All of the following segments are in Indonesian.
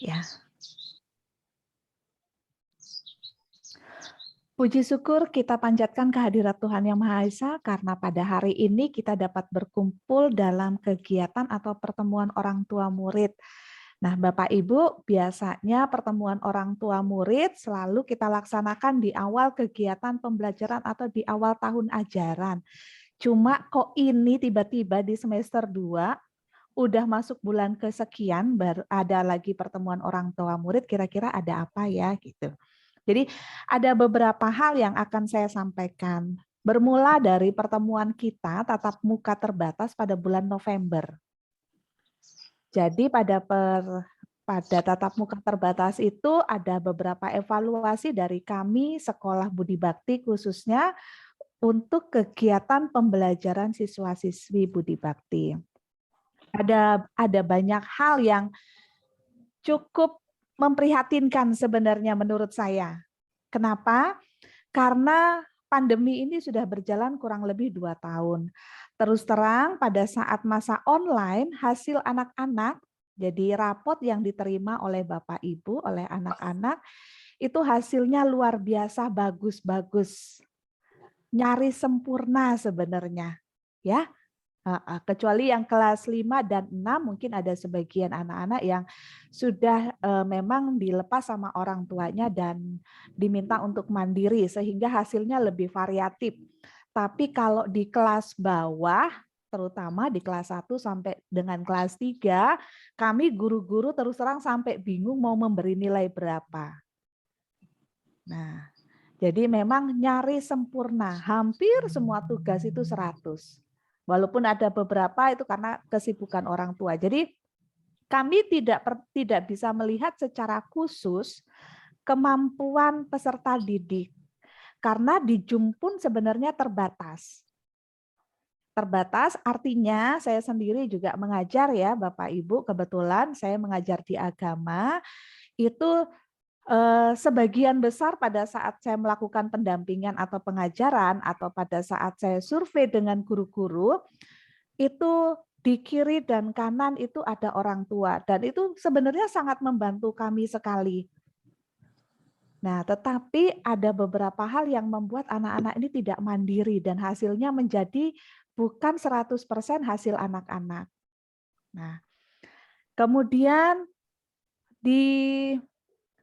Ya. Puji syukur kita panjatkan kehadirat Tuhan Yang Maha Esa karena pada hari ini kita dapat berkumpul dalam kegiatan atau pertemuan orang tua murid. Nah, Bapak Ibu, biasanya pertemuan orang tua murid selalu kita laksanakan di awal kegiatan pembelajaran atau di awal tahun ajaran. Cuma kok ini tiba-tiba di semester 2 udah masuk bulan kesekian baru ada lagi pertemuan orang tua murid, kira-kira ada apa ya gitu. Jadi ada beberapa hal yang akan saya sampaikan. Bermula dari pertemuan kita tatap muka terbatas pada bulan November. Jadi pada tatap muka terbatas itu ada beberapa evaluasi dari kami Sekolah Budi Bakti khususnya untuk kegiatan pembelajaran siswa-siswi Budi Bakti. Ada banyak hal yang cukup memprihatinkan sebenarnya menurut saya. Kenapa? Karena pandemi ini sudah berjalan kurang lebih 2 tahun. Terus terang pada saat masa online, hasil anak-anak, jadi rapot yang diterima oleh Bapak Ibu, oleh anak-anak, itu hasilnya luar biasa bagus-bagus. Nyaris sempurna sebenarnya. Ya, kecuali yang kelas 5 dan 6 mungkin ada sebagian anak-anak yang sudah memang dilepas sama orang tuanya dan diminta untuk mandiri sehingga hasilnya lebih variatif. Tapi kalau di kelas bawah, terutama di kelas 1 sampai dengan kelas 3, kami guru-guru terus terang sampai bingung mau memberi nilai berapa. Nah, jadi memang nyaris sempurna, hampir semua tugas itu 100. Walaupun ada beberapa itu karena kesibukan orang tua. Jadi kami tidak bisa melihat secara khusus kemampuan peserta didik karena di Zoom pun sebenarnya terbatas. Terbatas artinya saya sendiri juga mengajar ya Bapak Ibu, kebetulan saya mengajar di agama, itu sebagian besar pada saat saya melakukan pendampingan atau pengajaran atau pada saat saya survei dengan guru-guru, itu di kiri dan kanan itu ada orang tua dan itu sebenarnya sangat membantu kami sekali. Nah, tetapi ada beberapa hal yang membuat anak-anak ini tidak mandiri dan hasilnya menjadi bukan 100% hasil anak-anak. Nah, kemudian di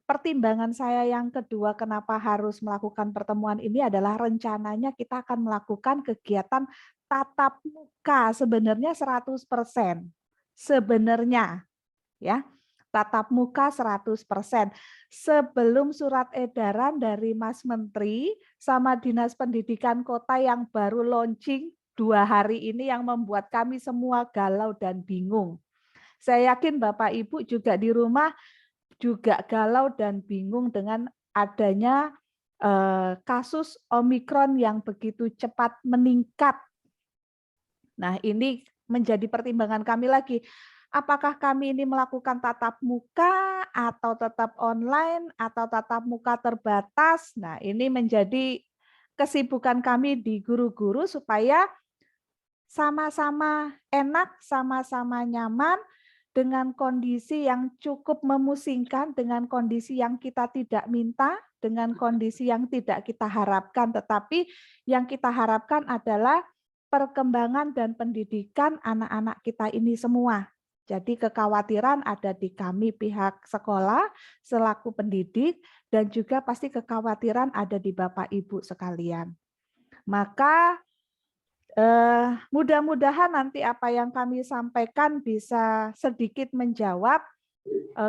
pertimbangan saya yang kedua kenapa harus melakukan pertemuan ini adalah rencananya kita akan melakukan kegiatan tatap muka sebenarnya 100%. Sebenarnya ya, tatap muka 100%. Sebelum surat edaran dari Mas Menteri sama Dinas Pendidikan Kota yang baru launching 2 hari ini yang membuat kami semua galau dan bingung. Saya yakin Bapak Ibu juga di rumah juga galau dan bingung dengan adanya kasus Omikron yang begitu cepat meningkat. Nah, ini menjadi pertimbangan kami lagi. Apakah kami ini melakukan tatap muka atau tetap online atau tatap muka terbatas? Nah, ini menjadi kesibukan kami di guru-guru supaya sama-sama enak, sama-sama nyaman, dengan kondisi yang cukup memusingkan, dengan kondisi yang kita tidak minta, dengan kondisi yang tidak kita harapkan. Tetapi yang kita harapkan adalah perkembangan dan pendidikan anak-anak kita ini semua. Jadi kekhawatiran ada di kami pihak sekolah selaku pendidik dan juga pasti kekhawatiran ada di Bapak Ibu sekalian. Maka mudah-mudahan nanti apa yang kami sampaikan bisa sedikit menjawab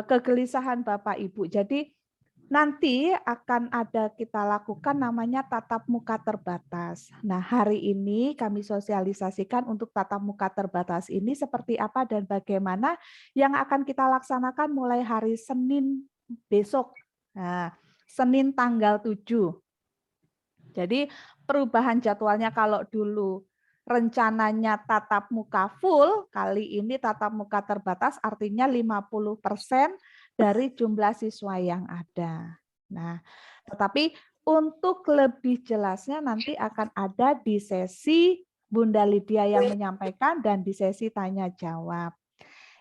kegelisahan Bapak Ibu. Jadi nanti akan ada kita lakukan namanya tatap muka terbatas. Nah, hari ini kami sosialisasikan untuk tatap muka terbatas ini seperti apa dan bagaimana yang akan kita laksanakan mulai hari Senin besok. Nah, Senin tanggal 7. Jadi perubahan jadwalnya kalau dulu rencananya tatap muka full, kali ini tatap muka terbatas artinya 50% dari jumlah siswa yang ada. Nah, tetapi untuk lebih jelasnya nanti akan ada di sesi Bunda Lydia yang menyampaikan dan di sesi tanya jawab.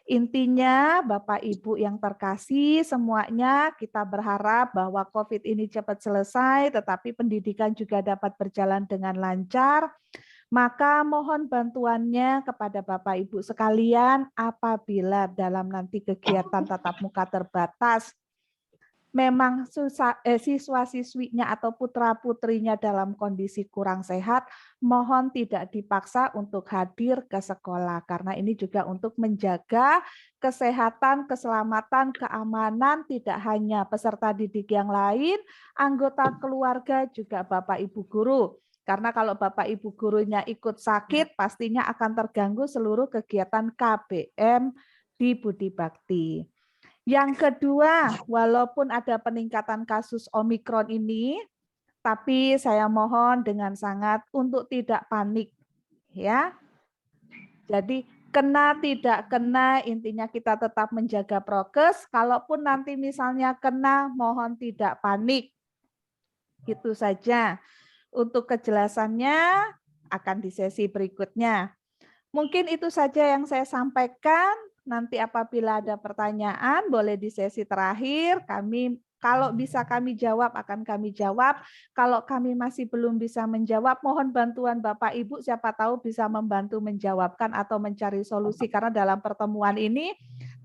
Intinya Bapak Ibu yang terkasih semuanya, kita berharap bahwa COVID ini cepat selesai, tetapi pendidikan juga dapat berjalan dengan lancar. Maka mohon bantuannya kepada Bapak Ibu sekalian apabila dalam nanti kegiatan tatap muka terbatas memang siswa-siswinya atau putra-putrinya dalam kondisi kurang sehat, mohon tidak dipaksa untuk hadir ke sekolah. Karena ini juga untuk menjaga kesehatan, keselamatan, keamanan, tidak hanya peserta didik yang lain, anggota keluarga, juga Bapak Ibu guru. Karena kalau Bapak Ibu gurunya ikut sakit, pastinya akan terganggu seluruh kegiatan KBM di Budi Bakti. Yang kedua, walaupun ada peningkatan kasus Omikron ini, tapi saya mohon dengan sangat untuk tidak panik, ya. Jadi kena tidak kena, intinya kita tetap menjaga prokes. Kalaupun nanti misalnya kena, mohon tidak panik. Itu saja. Untuk kejelasannya akan di sesi berikutnya. Mungkin itu saja yang saya sampaikan. Nanti apabila ada pertanyaan, boleh di sesi terakhir. Kalau bisa kami jawab, akan kami jawab. Kalau kami masih belum bisa menjawab, mohon bantuan Bapak Ibu, siapa tahu bisa membantu menjawabkan atau mencari solusi. Karena dalam pertemuan ini,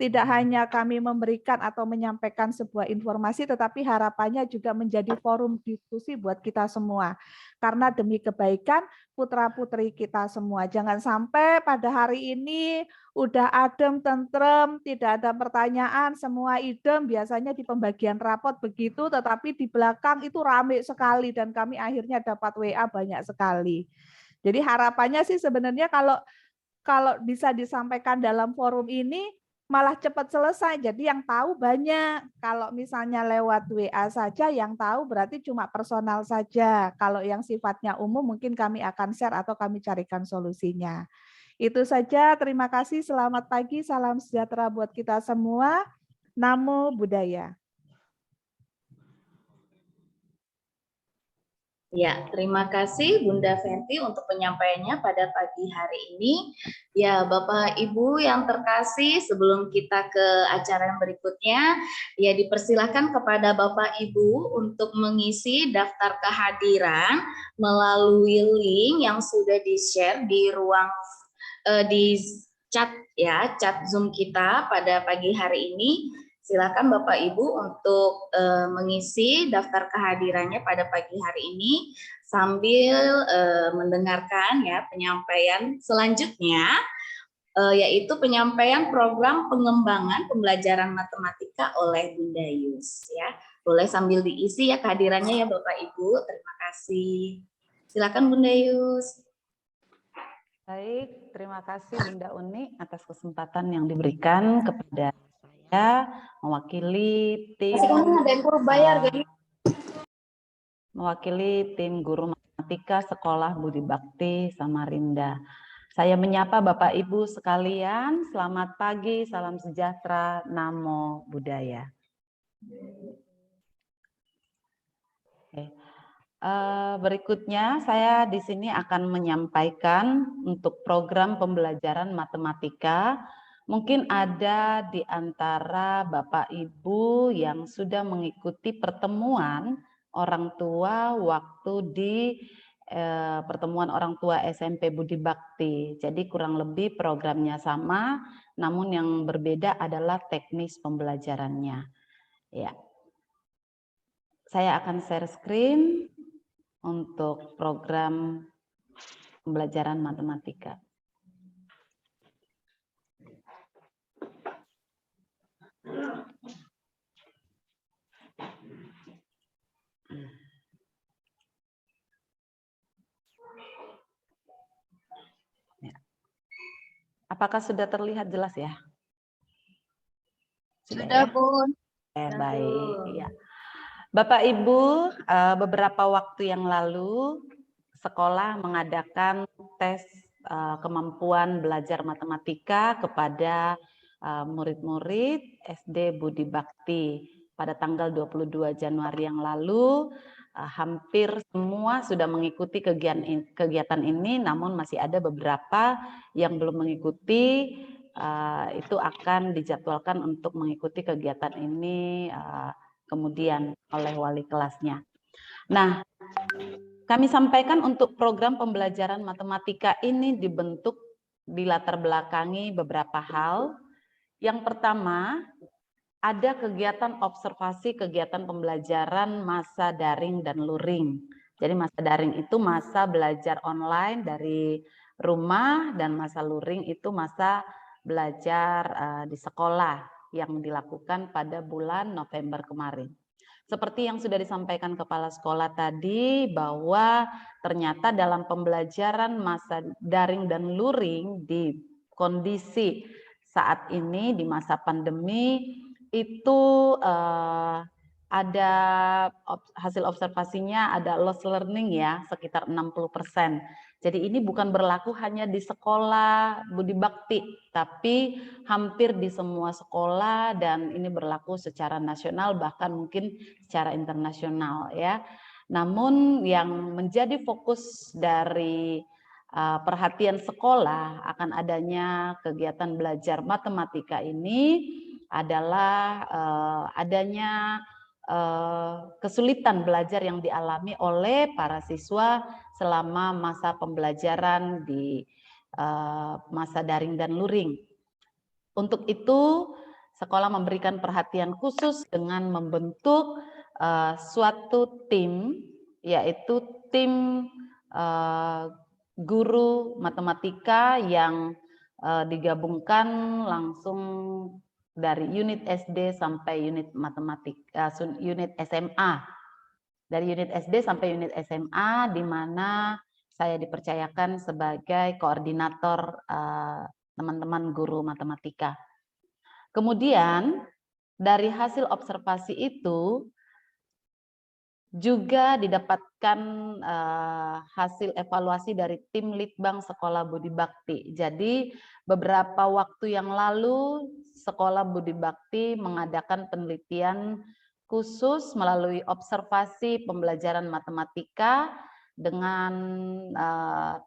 tidak hanya kami memberikan atau menyampaikan sebuah informasi, tetapi harapannya juga menjadi forum diskusi buat kita semua. Karena demi kebaikan putra-putri kita semua. Jangan sampai pada hari ini udah adem, tentrem, tidak ada pertanyaan, semua idem. Biasanya di pembagian rapot begitu, tetapi di belakang itu rame sekali dan kami akhirnya dapat WA banyak sekali. Jadi harapannya sih sebenarnya kalau bisa disampaikan dalam forum ini malah cepat selesai. Jadi yang tahu banyak. Kalau misalnya lewat WA saja, yang tahu berarti cuma personal saja. Kalau yang sifatnya umum mungkin kami akan share atau kami carikan solusinya. Itu saja. Terima kasih. Selamat pagi. Salam sejahtera buat kita semua. Namo Buddhaya. Ya, terima kasih Bunda Fenty untuk penyampaiannya pada pagi hari ini. Ya, Bapak Ibu yang terkasih, sebelum kita ke acara yang berikutnya, ya dipersilahkan kepada Bapak Ibu untuk mengisi daftar kehadiran melalui link yang sudah di-share di ruang di chat ya, chat Zoom kita pada pagi hari ini. Silakan Bapak Ibu untuk mengisi daftar kehadirannya pada pagi hari ini sambil mendengarkan ya penyampaian selanjutnya, yaitu penyampaian program pengembangan pembelajaran matematika oleh Bunda Yus ya. Boleh sambil diisi ya kehadirannya ya Bapak Ibu. Terima kasih. Silakan Bunda Yus. Baik, terima kasih Bunda Uni atas kesempatan yang diberikan kepada saya mewakili tim guru matematika Sekolah Budi Bakti Samarinda. Saya menyapa Bapak Ibu sekalian, selamat pagi, salam sejahtera, namo buddhaya. Berikutnya saya di sini akan menyampaikan untuk program pembelajaran matematika. Mungkin ada di antara Bapak Ibu yang sudah mengikuti pertemuan orang tua waktu di pertemuan orang tua SMP Budi Bakti. Jadi kurang lebih programnya sama, namun yang berbeda adalah teknis pembelajarannya. Ya. Saya akan share screen untuk program pembelajaran matematika. Ya. Apakah sudah terlihat jelas ya? Sudah, Bun. Baik, ya. Bapak Ibu, beberapa waktu yang lalu sekolah mengadakan tes kemampuan belajar matematika kepada murid-murid SD Budi Bakti pada tanggal 22 Januari yang lalu. Hampir semua sudah mengikuti kegiatan ini, namun masih ada beberapa yang belum mengikuti itu akan dijadwalkan untuk mengikuti kegiatan ini kemudian oleh wali kelasnya. Nah, kami sampaikan untuk program pembelajaran matematika ini dibentuk dilatar belakangi beberapa hal. Yang pertama, ada kegiatan observasi kegiatan pembelajaran masa daring dan luring. Jadi masa daring itu masa belajar online dari rumah, dan masa luring itu masa belajar di sekolah yang dilakukan pada bulan November kemarin. Seperti yang sudah disampaikan kepala sekolah tadi, bahwa ternyata dalam pembelajaran masa daring dan luring di kondisi saat ini di masa pandemi itu ada hasil observasinya ada loss learning ya sekitar 60%. Jadi ini bukan berlaku hanya di sekolah Budi Bakti, tapi hampir di semua sekolah, dan ini berlaku secara nasional bahkan mungkin secara internasional ya. Namun yang menjadi fokus dari perhatian sekolah akan adanya kegiatan belajar matematika ini adalah adanya kesulitan belajar yang dialami oleh para siswa selama masa pembelajaran di masa daring dan luring. Untuk itu, sekolah memberikan perhatian khusus dengan membentuk suatu tim, yaitu tim guru matematika yang digabungkan langsung dari unit SD sampai unit matematika, unit SMA. Dari unit SD sampai unit SMA, di mana saya dipercayakan sebagai koordinator teman-teman guru matematika. Kemudian dari hasil observasi itu juga didapatkan hasil evaluasi dari tim Litbang Sekolah Budi Bakti. Jadi beberapa waktu yang lalu Sekolah Budi Bakti mengadakan penelitian khusus melalui observasi pembelajaran matematika dengan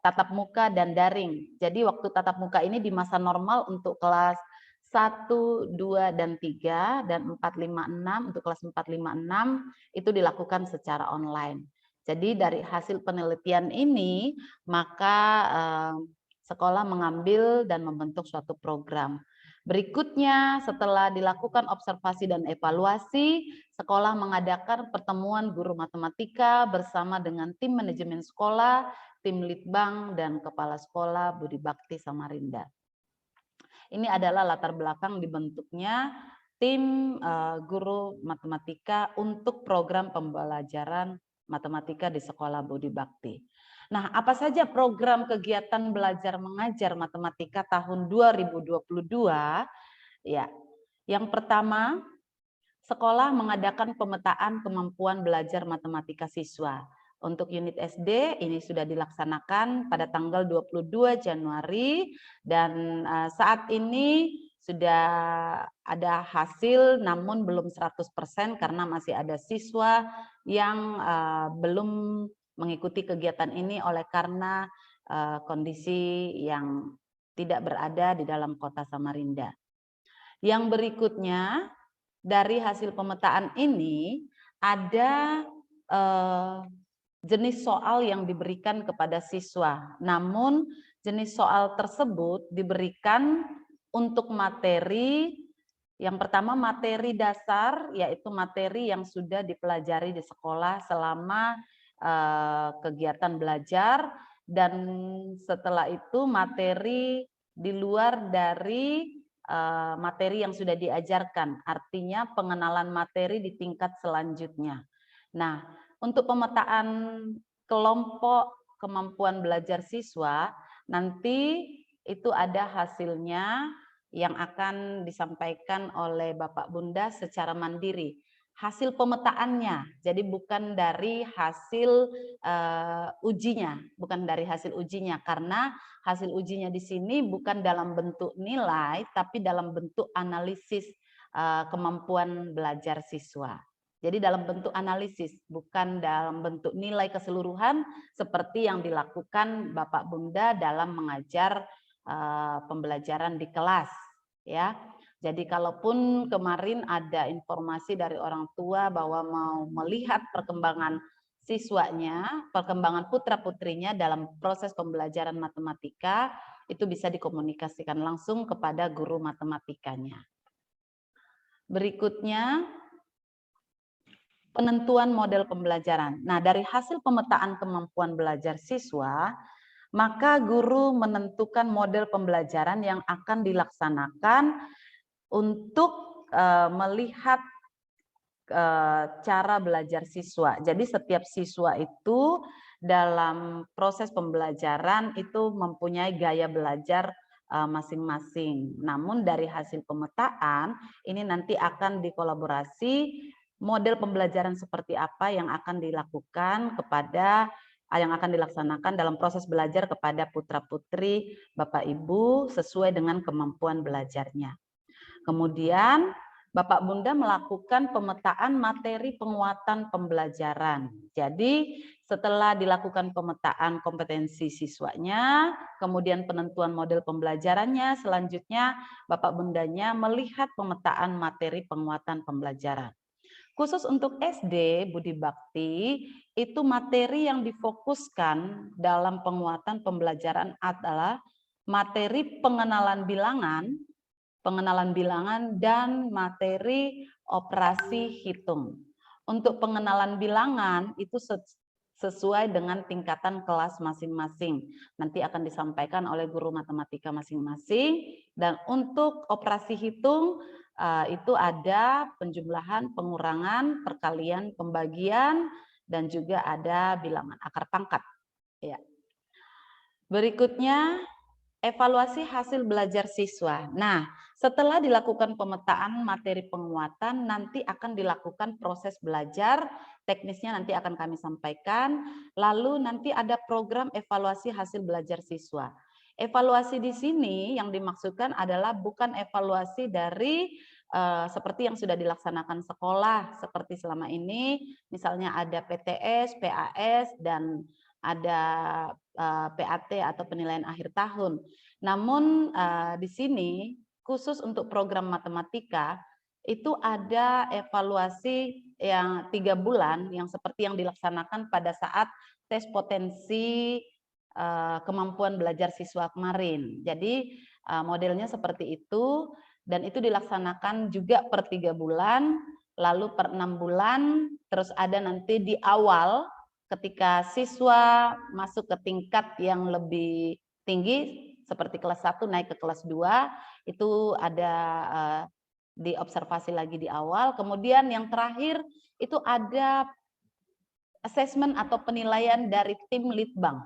tatap muka dan daring. Jadi waktu tatap muka ini di masa normal untuk kelas 1, 2, dan 3, dan 4, 5, 6, untuk kelas 4, 5, 6 itu dilakukan secara online. Jadi dari hasil penelitian ini, maka sekolah mengambil dan membentuk suatu program. Berikutnya, setelah dilakukan observasi dan evaluasi, sekolah mengadakan pertemuan guru matematika bersama dengan tim manajemen sekolah, tim Litbang, dan kepala sekolah Budi Bakti Samarinda. Ini adalah latar belakang dibentuknya tim guru matematika untuk program pembelajaran matematika di Sekolah Budi Bakti. Nah, apa saja program kegiatan belajar mengajar matematika tahun 2022? Ya, yang pertama, sekolah mengadakan pemetaan kemampuan belajar matematika siswa. Untuk unit SD ini sudah dilaksanakan pada tanggal 22 Januari, dan saat ini sudah ada hasil namun belum 100% karena masih ada siswa yang belum mengikuti kegiatan ini oleh karena kondisi yang tidak berada di dalam kota Samarinda. Yang berikutnya, dari hasil pemetaan ini ada jenis soal yang diberikan kepada siswa. Namun jenis soal tersebut diberikan untuk materi, yang pertama materi dasar, yaitu materi yang sudah dipelajari di sekolah selama kegiatan belajar, dan setelah itu materi di luar dari materi yang sudah diajarkan, artinya pengenalan materi di tingkat selanjutnya. Nah, untuk pemetaan kelompok kemampuan belajar siswa, nanti itu ada hasilnya yang akan disampaikan oleh Bapak Bunda secara mandiri. Hasil pemetaannya, jadi bukan dari hasil ujinya, bukan dari hasil ujinya, karena hasil ujinya di sini bukan dalam bentuk nilai, tapi dalam bentuk analisis kemampuan belajar siswa. Jadi dalam bentuk analisis, bukan dalam bentuk nilai keseluruhan seperti yang dilakukan Bapak Bunda dalam mengajar pembelajaran di kelas, ya. Jadi kalaupun kemarin ada informasi dari orang tua bahwa mau melihat perkembangan siswanya, perkembangan putra-putrinya dalam proses pembelajaran matematika, itu bisa dikomunikasikan langsung kepada guru matematikanya. Berikutnya, penentuan model pembelajaran. Nah, dari hasil pemetaan kemampuan belajar siswa, maka guru menentukan model pembelajaran yang akan dilaksanakan untuk melihat cara belajar siswa. Jadi setiap siswa itu dalam proses pembelajaran itu mempunyai gaya belajar masing-masing. Namun dari hasil pemetaan ini nanti akan dikolaborasi model pembelajaran seperti apa yang akan dilakukan kepada yang akan dilaksanakan dalam proses belajar kepada putra-putri Bapak Ibu sesuai dengan kemampuan belajarnya. Kemudian Bapak Bunda melakukan pemetaan materi penguatan pembelajaran. Jadi setelah dilakukan pemetaan kompetensi siswanya, kemudian penentuan model pembelajarannya, selanjutnya Bapak Bundanya melihat pemetaan materi penguatan pembelajaran. Khusus untuk SD Budi Bakti, itu materi yang difokuskan dalam penguatan pembelajaran adalah materi pengenalan bilangan dan materi operasi hitung. Untuk pengenalan bilangan itu sesuai dengan tingkatan kelas masing-masing. Nanti akan disampaikan oleh guru matematika masing-masing. Dan untuk operasi hitung itu ada penjumlahan, pengurangan, perkalian, pembagian, dan juga ada bilangan akar pangkat. Ya. Berikutnya, evaluasi hasil belajar siswa. Nah, setelah dilakukan pemetaan materi penguatan, nanti akan dilakukan proses belajar, teknisnya nanti akan kami sampaikan, lalu nanti ada program evaluasi hasil belajar siswa. Evaluasi di sini yang dimaksudkan adalah bukan evaluasi dari seperti yang sudah dilaksanakan sekolah, seperti selama ini, misalnya ada PTS, PAS, dan ada PAT atau penilaian akhir tahun. Namun di sini khusus untuk program matematika itu ada evaluasi yang 3 bulan yang seperti yang dilaksanakan pada saat tes potensi kemampuan belajar siswa kemarin. Jadi modelnya seperti itu dan itu dilaksanakan juga per 3 bulan, lalu per 6 bulan, terus ada nanti di awal ketika siswa masuk ke tingkat yang lebih tinggi seperti kelas 1 naik ke kelas 2 itu ada diobservasi lagi di awal. Kemudian yang terakhir itu ada asesmen atau penilaian dari tim litbang,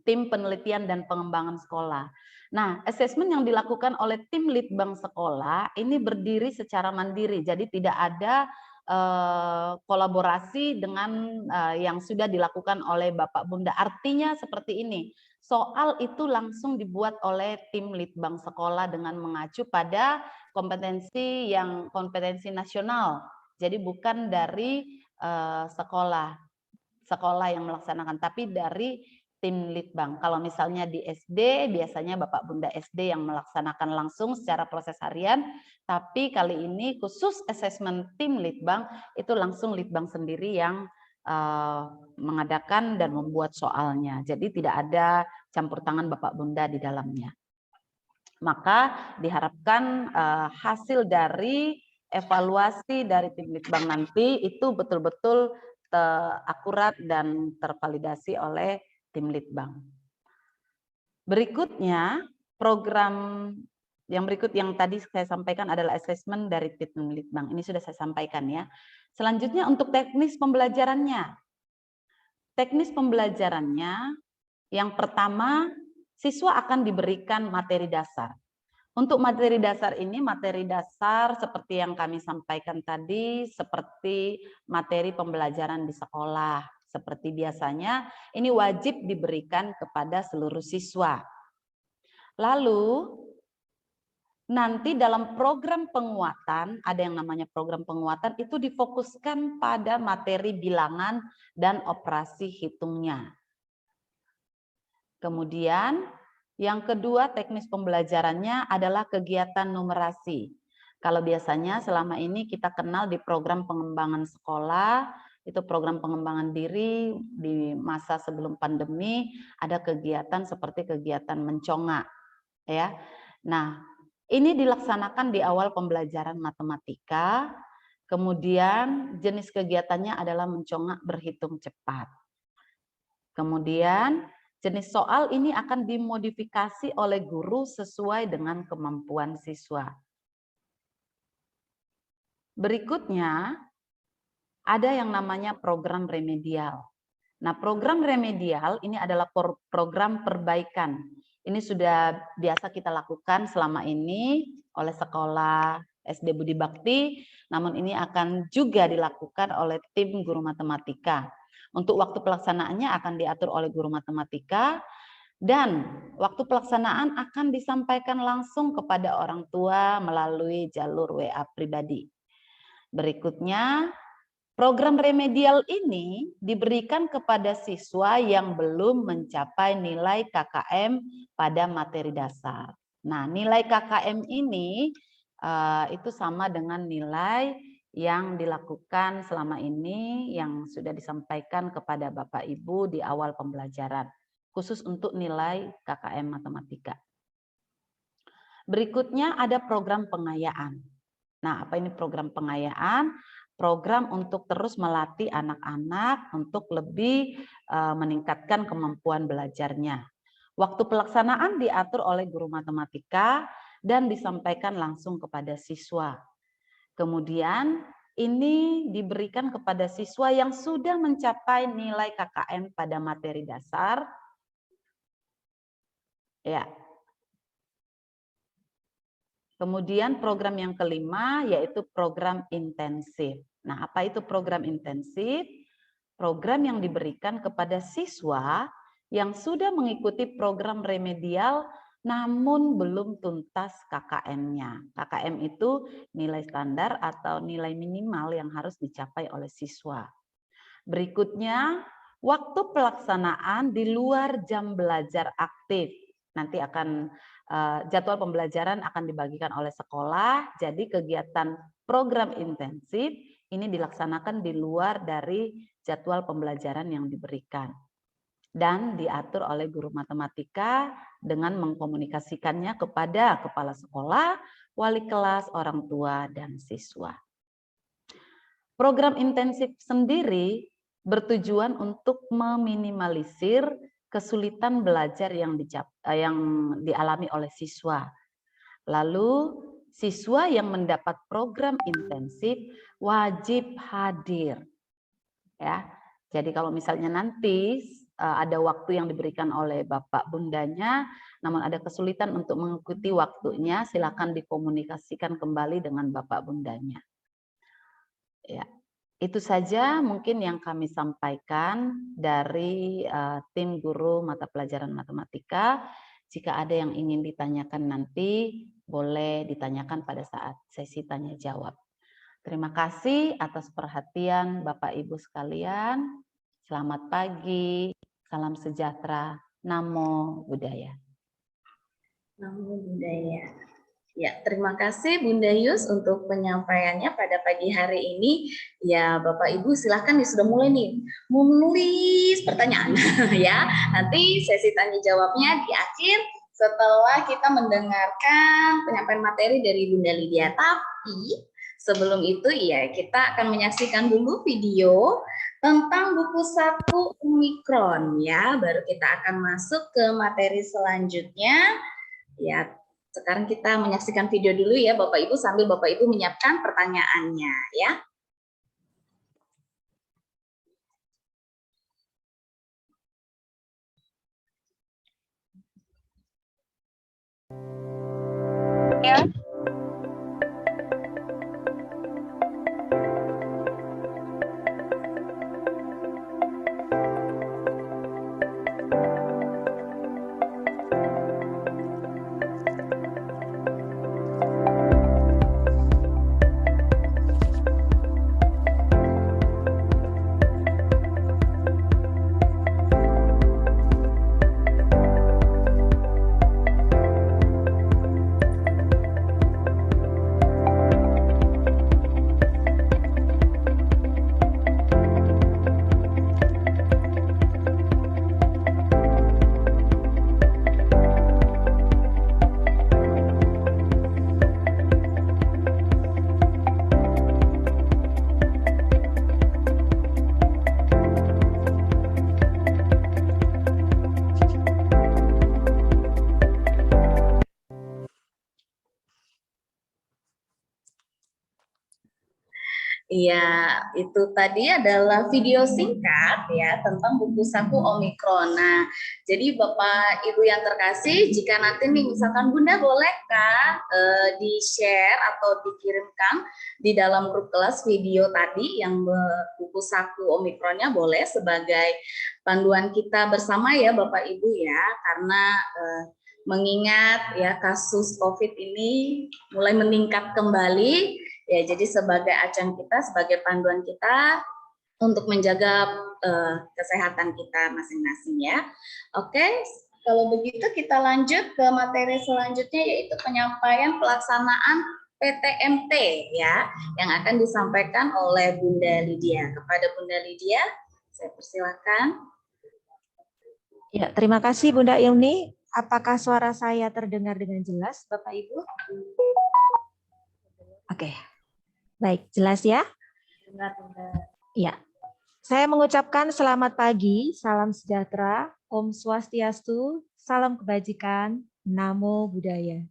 tim penelitian dan pengembangan sekolah. Nah, asesmen yang dilakukan oleh tim litbang sekolah ini berdiri secara mandiri, jadi tidak ada kolaborasi dengan yang sudah dilakukan oleh Bapak Bunda. Artinya seperti ini, soal itu langsung dibuat oleh tim litbang sekolah dengan mengacu pada kompetensi nasional. Jadi bukan dari sekolah yang melaksanakan, tapi dari tim litbang. Kalau misalnya di SD, biasanya Bapak Bunda SD yang melaksanakan langsung secara proses harian, tapi kali ini khusus asesmen tim litbang, itu langsung litbang sendiri yang mengadakan dan membuat soalnya. Jadi tidak ada campur tangan Bapak Bunda di dalamnya. Maka diharapkan hasil dari evaluasi dari tim litbang nanti itu betul-betul akurat dan tervalidasi oleh tim litbang. Berikutnya, program yang berikut yang tadi saya sampaikan adalah asesmen dari tim litbang. Ini sudah saya sampaikan ya. Selanjutnya untuk teknis pembelajarannya. Teknis pembelajarannya yang pertama, siswa akan diberikan materi dasar. Untuk materi dasar ini, materi dasar seperti yang kami sampaikan tadi, seperti materi pembelajaran di sekolah. Seperti biasanya, ini wajib diberikan kepada seluruh siswa. Lalu, nanti dalam program penguatan, ada yang namanya program penguatan, itu difokuskan pada materi bilangan dan operasi hitungnya. Kemudian, Yang kedua, teknis pembelajarannya adalah kegiatan numerasi. Kalau biasanya selama ini kita kenal di program pengembangan sekolah, itu program pengembangan diri di masa sebelum pandemi, ada kegiatan seperti kegiatan mencongak, ya. Nah, ini dilaksanakan di awal pembelajaran matematika. Kemudian jenis kegiatannya adalah mencongak berhitung cepat. Kemudian jenis soal ini akan dimodifikasi oleh guru sesuai dengan kemampuan siswa. Berikutnya, ada yang namanya program remedial. Nah, program remedial ini adalah program perbaikan. Ini sudah biasa kita lakukan selama ini oleh sekolah SD Budi Bakti, namun ini akan juga dilakukan oleh tim guru matematika. Untuk waktu pelaksanaannya akan diatur oleh guru matematika, dan waktu pelaksanaan akan disampaikan langsung kepada orang tua melalui jalur WA pribadi. Berikutnya, program remedial ini diberikan kepada siswa yang belum mencapai nilai KKM pada materi dasar. Nah, nilai KKM ini itu sama dengan nilai yang dilakukan selama ini yang sudah disampaikan kepada Bapak Ibu di awal pembelajaran, khusus untuk nilai KKM matematika. Berikutnya ada program pengayaan. Nah, apa ini program pengayaan? Program untuk terus melatih anak-anak untuk lebih meningkatkan kemampuan belajarnya. Waktu pelaksanaan diatur oleh guru matematika dan disampaikan langsung kepada siswa. Kemudian ini diberikan kepada siswa yang sudah mencapai nilai KKM pada materi dasar. Ya. Kemudian program yang kelima yaitu program intensif. Nah, apa itu program intensif? Program yang diberikan kepada siswa yang sudah mengikuti program remedial namun belum tuntas KKM-nya. KKM itu nilai standar atau nilai minimal yang harus dicapai oleh siswa. Berikutnya, waktu pelaksanaan di luar jam belajar aktif. Nanti akan jadwal pembelajaran akan dibagikan oleh sekolah, jadi kegiatan program intensif ini dilaksanakan di luar dari jadwal pembelajaran yang diberikan. Dan diatur oleh guru matematika dengan mengkomunikasikannya kepada kepala sekolah, wali kelas, orang tua, dan siswa. Program intensif sendiri bertujuan untuk meminimalisir kesulitan belajar yang dialami oleh siswa. Lalu siswa yang mendapat program intensif wajib hadir. Ya. Jadi kalau misalnya nanti ada waktu yang diberikan oleh Bapak Bundanya, namun ada kesulitan untuk mengikuti waktunya, silakan dikomunikasikan kembali dengan Bapak Bundanya. Ya. Itu saja mungkin yang kami sampaikan dari tim guru mata pelajaran matematika. Jika ada yang ingin ditanyakan nanti, boleh ditanyakan pada saat sesi tanya jawab. Terima kasih atas perhatian Bapak Ibu sekalian. Selamat pagi, salam sejahtera, Namo Buddhaya. Namo Buddhaya. Ya, terima kasih Bunda Yus untuk penyampaiannya pada pagi hari ini. Ya, Bapak Ibu silahkan sudah mulai nih menulis pertanyaan ya. Nanti sesi tanya jawabnya di akhir setelah kita mendengarkan penyampaian materi dari Bunda Lydia. Tapi sebelum itu ya kita akan menyaksikan dulu video tentang buku saku Omikron ya. Baru kita akan masuk ke materi selanjutnya. Ya, sekarang kita menyaksikan video dulu ya Bapak Ibu sambil Bapak Ibu menyiapkan pertanyaannya ya. Ya. Iya, itu tadi adalah video singkat ya tentang buku saku Omikron. Nah, jadi Bapak Ibu yang terkasih, jika nanti nih misalkan Bunda bolehkah di-share atau dikirimkan di dalam grup kelas video tadi yang buku saku Omikronnya, boleh sebagai panduan kita bersama ya Bapak Ibu ya, karena mengingat ya kasus COVID ini mulai meningkat kembali. Ya, jadi sebagai acuan kita, sebagai panduan kita untuk menjaga kesehatan kita masing-masing ya. Oke, kalau begitu kita lanjut ke materi selanjutnya, yaitu penyampaian pelaksanaan PTMT ya, yang akan disampaikan oleh Bunda Lydia. Kepada Bunda Lydia, saya persilakan. Ya, terima kasih Bunda Ilni. Apakah suara saya terdengar dengan jelas, Bapak Ibu? Oke. Baik, jelas ya? Ya. Saya mengucapkan selamat pagi, salam sejahtera, Om Swastiastu, salam kebajikan, Namo Buddhaya.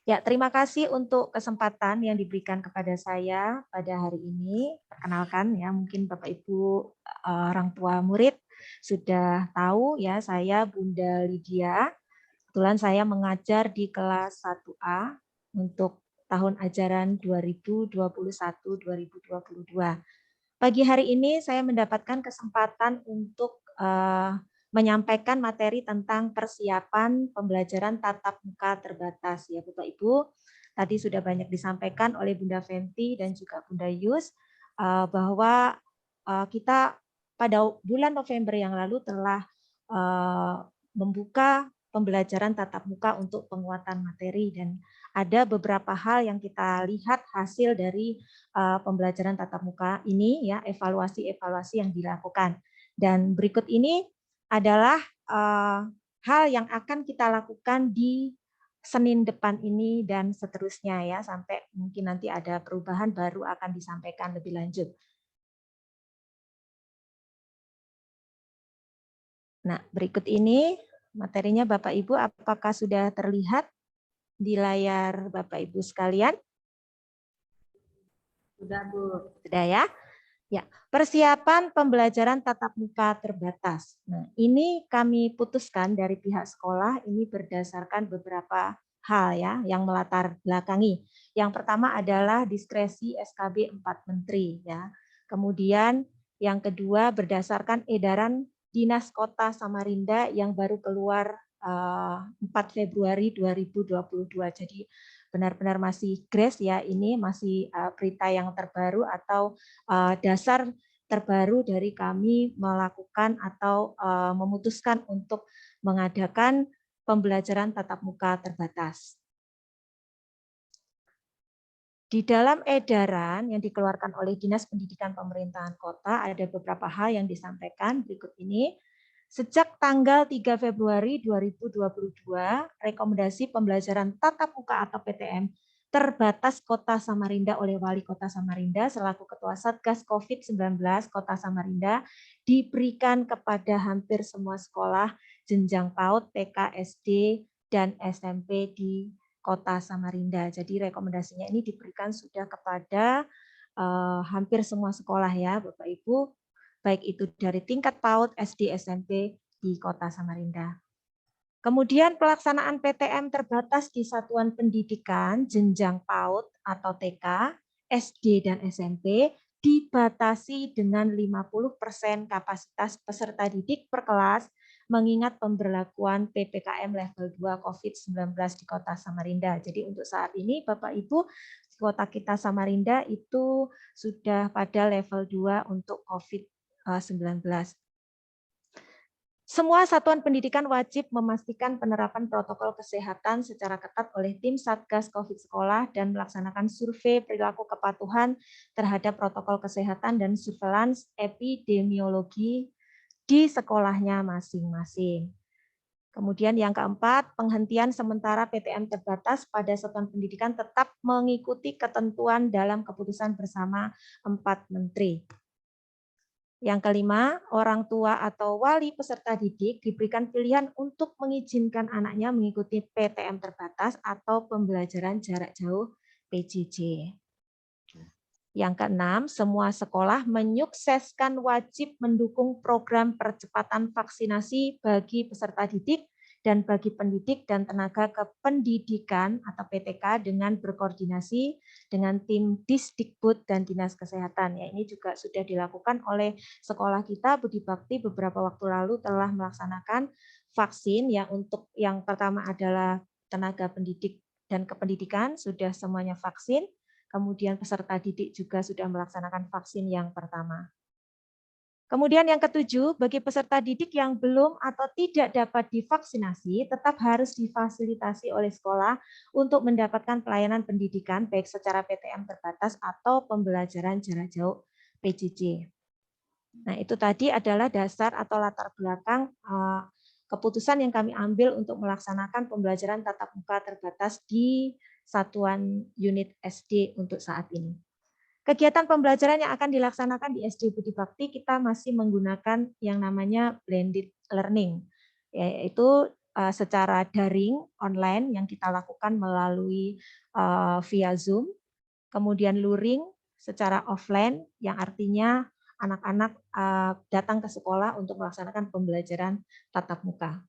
Ya, terima kasih untuk kesempatan yang diberikan kepada saya pada hari ini. Perkenalkan ya, mungkin Bapak Ibu orang tua murid sudah tahu ya, saya Bunda Lydia. Kebetulan saya mengajar di kelas 1A untuk tahun ajaran 2021-2022. Pagi hari ini saya mendapatkan kesempatan untuk menyampaikan materi tentang persiapan pembelajaran tatap muka terbatas ya Bapak Ibu. Tadi sudah banyak disampaikan oleh Bunda Fenty dan juga Bunda Yus bahwa kita pada bulan November yang lalu telah membuka pembelajaran tatap muka untuk penguatan materi, dan ada beberapa hal yang kita lihat hasil dari pembelajaran tatap muka ini ya, evaluasi yang dilakukan. Dan berikut ini adalah hal yang akan kita lakukan di Senin depan ini dan seterusnya ya, sampai mungkin nanti ada perubahan baru akan disampaikan lebih lanjut. Nah, berikut ini materinya Bapak Ibu, apakah sudah terlihat di layar Bapak Ibu sekalian? Sudah, Bu. Sudah ya? Ya, persiapan pembelajaran tatap muka terbatas. Nah, ini kami putuskan dari pihak sekolah ini berdasarkan beberapa hal ya yang melatar belakangi. Yang pertama adalah diskresi SKB 4 Menteri ya. Kemudian yang kedua berdasarkan edaran Dinas Kota Samarinda yang baru keluar 4 Februari 2022. Jadi benar-benar masih grace ya, ini masih berita yang terbaru atau dasar terbaru dari kami melakukan atau memutuskan untuk mengadakan pembelajaran tatap muka terbatas. Di dalam edaran yang dikeluarkan oleh Dinas Pendidikan Pemerintahan Kota ada beberapa hal yang disampaikan berikut ini. Sejak tanggal 3 Februari 2022, rekomendasi pembelajaran tatap muka atau PTM terbatas Kota Samarinda oleh Wali Kota Samarinda selaku Ketua Satgas COVID-19 Kota Samarinda diberikan kepada hampir semua sekolah jenjang PAUD, TK, SD, dan SMP di Kota Samarinda. Jadi rekomendasinya ini diberikan sudah kepada hampir semua sekolah ya Bapak Ibu, baik itu dari tingkat PAUD, SD, SMP di Kota Samarinda. Kemudian pelaksanaan PTM terbatas di satuan pendidikan jenjang PAUD atau TK, SD, dan SMP dibatasi dengan 50% kapasitas peserta didik per kelas mengingat pemberlakuan PPKM level 2 COVID-19 di Kota Samarinda. Jadi untuk saat ini Bapak Ibu, kota kita Samarinda itu sudah pada level 2 untuk COVID-19. Semua satuan pendidikan wajib memastikan penerapan protokol kesehatan secara ketat oleh tim Satgas COVID Sekolah dan melaksanakan survei perilaku kepatuhan terhadap protokol kesehatan dan surveillance epidemiologi di sekolahnya masing-masing. Kemudian yang keempat, penghentian sementara PTM terbatas pada satuan pendidikan tetap mengikuti ketentuan dalam keputusan bersama 4 Menteri. Yang kelima, orang tua atau wali peserta didik diberikan pilihan untuk mengizinkan anaknya mengikuti PTM terbatas atau pembelajaran jarak jauh PJJ. Yang keenam, semua sekolah menyukseskan wajib mendukung program percepatan vaksinasi bagi peserta didik dan bagi pendidik dan tenaga kependidikan atau PTK dengan berkoordinasi dengan tim Disdikbud dan Dinas Kesehatan. Ya, ini juga sudah dilakukan oleh sekolah kita. Budi Bakti beberapa waktu lalu telah melaksanakan vaksin yang untuk yang pertama adalah tenaga pendidik dan kependidikan sudah semuanya vaksin. Kemudian peserta didik juga sudah melaksanakan vaksin yang pertama. Kemudian yang ketujuh, bagi peserta didik yang belum atau tidak dapat divaksinasi, tetap harus difasilitasi oleh sekolah untuk mendapatkan pelayanan pendidikan baik secara PTM terbatas atau pembelajaran jarak jauh PJJ. Nah, itu tadi adalah dasar atau latar belakang keputusan yang kami ambil untuk melaksanakan pembelajaran tatap muka terbatas di satuan unit SD untuk saat ini. Kegiatan pembelajaran yang akan dilaksanakan di SD Budi Bakti kita masih menggunakan yang namanya blended learning, yaitu secara daring online yang kita lakukan melalui via Zoom, kemudian luring secara offline yang artinya anak-anak datang ke sekolah untuk melaksanakan pembelajaran tatap muka.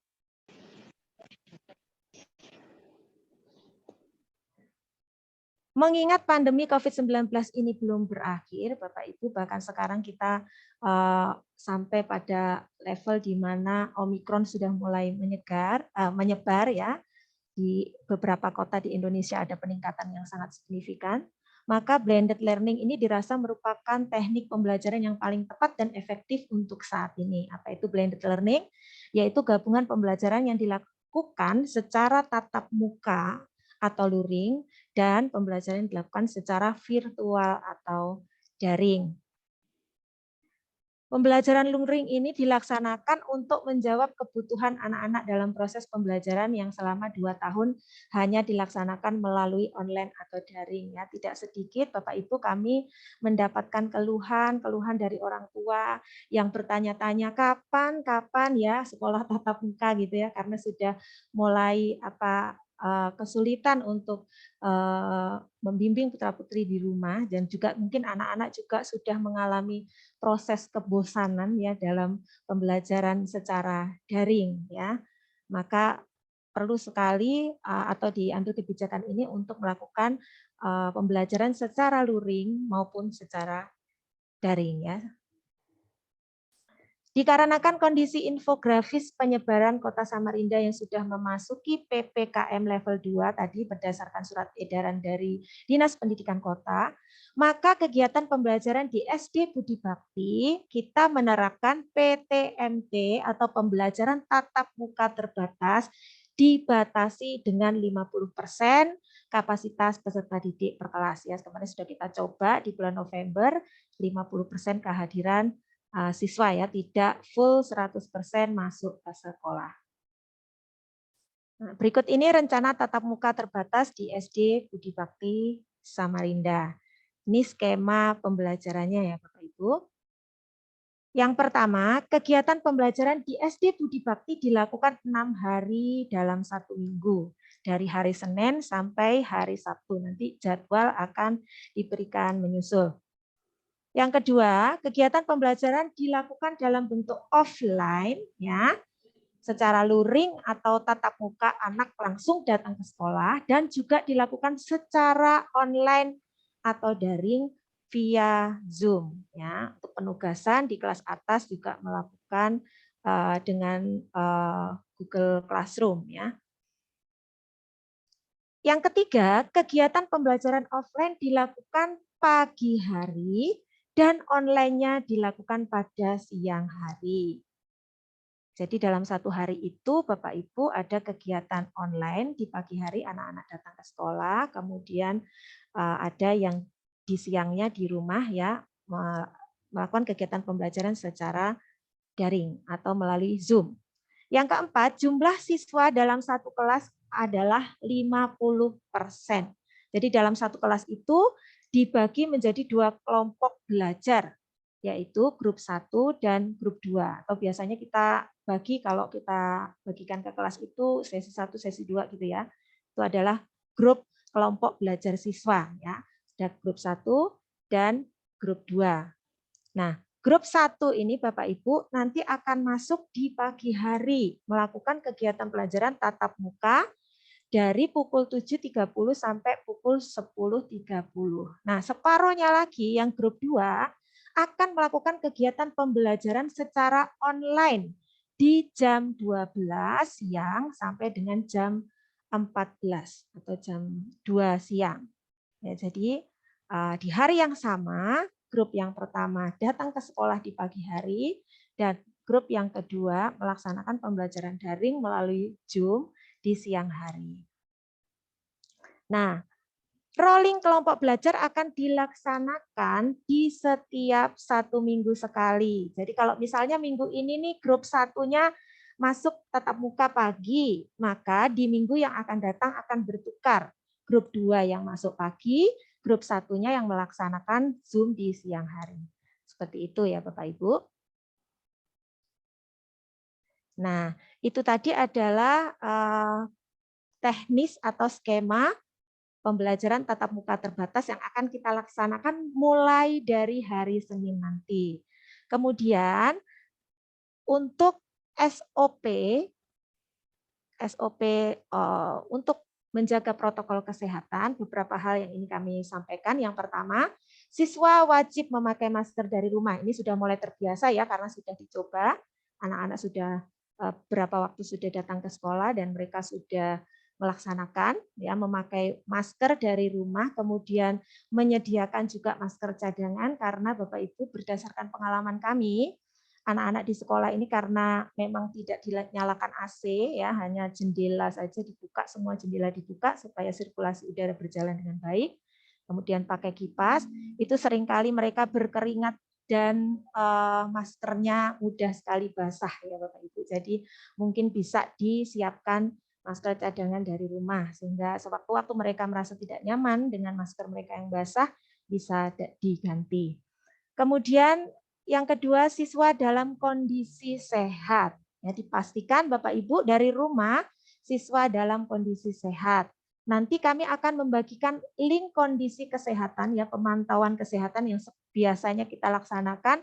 Mengingat pandemi COVID-19 ini belum berakhir, Bapak Ibu, bahkan sekarang kita sampai pada level di mana Omikron sudah mulai menyebar ya, di beberapa kota di Indonesia ada peningkatan yang sangat signifikan, maka blended learning ini dirasa merupakan teknik pembelajaran yang paling tepat dan efektif untuk saat ini. Apa itu blended learning? Yaitu gabungan pembelajaran yang dilakukan secara tatap muka atau luring dan pembelajaran yang dilakukan secara virtual atau daring. Pembelajaran luring ini dilaksanakan untuk menjawab kebutuhan anak-anak dalam proses pembelajaran yang selama 2 tahun hanya dilaksanakan melalui online atau daring. Ya, tidak sedikit Bapak Ibu kami mendapatkan keluhan dari orang tua yang bertanya-tanya kapan ya sekolah tatap muka gitu ya, karena sudah mulai kesulitan untuk membimbing putra-putri di rumah dan juga mungkin anak-anak juga sudah mengalami proses kebosanan ya dalam pembelajaran secara daring ya. Maka perlu sekali atau diambil kebijakan ini untuk melakukan pembelajaran secara luring maupun secara daring ya. Dikarenakan kondisi infografis penyebaran Kota Samarinda yang sudah memasuki PPKM level 2 tadi berdasarkan surat edaran dari Dinas Pendidikan Kota, maka kegiatan pembelajaran di SD Budi Bakti kita menerapkan PTMT atau pembelajaran tatap muka terbatas dibatasi dengan 50% kapasitas peserta didik per kelas. Ya, kemarin sudah kita coba di bulan November 50% kehadiran siswa ya, tidak full 100% masuk ke sekolah. Nah, berikut ini rencana tatap muka terbatas di SD Budi Bakti Samarinda. Ini skema pembelajarannya ya Bapak Ibu. Yang pertama, kegiatan pembelajaran di SD Budi Bakti dilakukan 6 hari dalam 1 minggu. Dari hari Senin sampai hari Sabtu. Nanti jadwal akan diberikan menyusul. Yang kedua, kegiatan pembelajaran dilakukan dalam bentuk offline, ya, secara luring atau tatap muka anak langsung datang ke sekolah, dan juga dilakukan secara online atau daring via Zoom. Ya, untuk penugasan di kelas atas juga melakukan dengan Google Classroom. Ya. Yang ketiga, kegiatan pembelajaran offline dilakukan pagi hari dan online-nya dilakukan pada siang hari. Jadi dalam 1 hari itu Bapak Ibu ada kegiatan online, di pagi hari anak-anak datang ke sekolah, kemudian ada yang di siangnya di rumah ya melakukan kegiatan pembelajaran secara daring atau melalui Zoom. Yang keempat, jumlah siswa dalam satu kelas adalah 50%. Jadi dalam satu kelas itu dibagi menjadi 2 kelompok belajar, yaitu grup 1 dan grup 2. Atau biasanya kita bagi kalau kita bagikan ke kelas itu sesi 1, sesi 2 gitu ya. Itu adalah grup kelompok belajar siswa ya. Ada grup 1 dan grup 2. Nah, grup 1 ini Bapak Ibu nanti akan masuk di pagi hari melakukan kegiatan pelajaran tatap muka dari pukul 7.30 sampai pukul 10.30. Nah, separohnya lagi yang grup 2 akan melakukan kegiatan pembelajaran secara online di jam 12 siang sampai dengan jam 14 atau jam 2 siang. Ya, jadi di hari yang sama, grup yang pertama datang ke sekolah di pagi hari dan grup yang kedua melaksanakan pembelajaran daring melalui Zoom di siang hari. Nah, rolling kelompok belajar akan dilaksanakan di setiap 1 minggu sekali. Jadi kalau misalnya minggu ini nih grup 1-nya masuk tatap muka pagi, maka di minggu yang akan datang akan bertukar. Grup 2 yang masuk pagi, grup 1-nya yang melaksanakan Zoom di siang hari. Seperti itu ya Bapak Ibu. Nah, itu tadi adalah teknis atau skema pembelajaran tatap muka terbatas yang akan kita laksanakan mulai dari hari Senin nanti. Kemudian untuk SOP untuk menjaga protokol kesehatan, beberapa hal yang ini kami sampaikan. Yang pertama, siswa wajib memakai masker dari rumah. Ini sudah mulai terbiasa ya karena sudah dicoba. Anak-anak sudah berapa waktu sudah datang ke sekolah dan mereka sudah melaksanakan ya memakai masker dari rumah, kemudian menyediakan juga masker cadangan karena Bapak Ibu berdasarkan pengalaman kami, anak-anak di sekolah ini karena memang tidak dinyalakan AC ya, hanya jendela saja dibuka, semua jendela dibuka supaya sirkulasi udara berjalan dengan baik. Kemudian pakai kipas, itu seringkali mereka berkeringat dan maskernya mudah sekali basah ya Bapak Ibu. Jadi mungkin bisa disiapkan masker cadangan dari rumah sehingga sewaktu-waktu mereka merasa tidak nyaman dengan masker mereka yang basah bisa diganti. Kemudian yang kedua, siswa dalam kondisi sehat. Ya, dipastikan Bapak Ibu dari rumah siswa dalam kondisi sehat. Nanti kami akan membagikan link kondisi kesehatan ya, pemantauan kesehatan yang biasanya kita laksanakan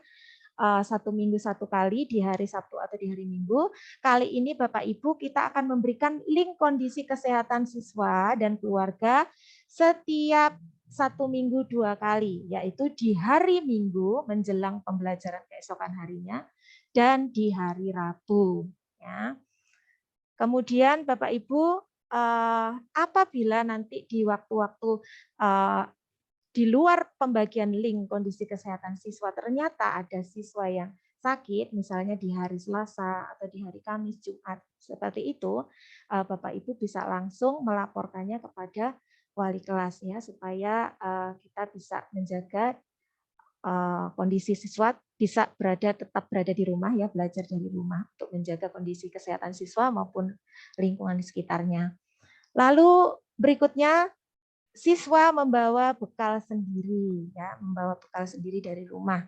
1 minggu 1 kali di hari Sabtu atau di hari Minggu. Kali ini Bapak Ibu kita akan memberikan link kondisi kesehatan siswa dan keluarga setiap 1 minggu 2 kali, yaitu di hari Minggu menjelang pembelajaran keesokan harinya dan di hari Rabu. Ya. Kemudian Bapak Ibu, apabila nanti di waktu-waktu di luar pembagian link kondisi kesehatan siswa ternyata ada siswa yang sakit, misalnya di hari Selasa atau di hari Kamis, Jumat, seperti itu, Bapak Ibu bisa langsung melaporkannya kepada wali kelas ya, supaya kita bisa menjaga kondisi siswa bisa tetap berada di rumah ya, belajar dari rumah untuk menjaga kondisi kesehatan siswa maupun lingkungan di sekitarnya. Lalu berikutnya, siswa membawa bekal sendiri ya, membawa bekal sendiri dari rumah.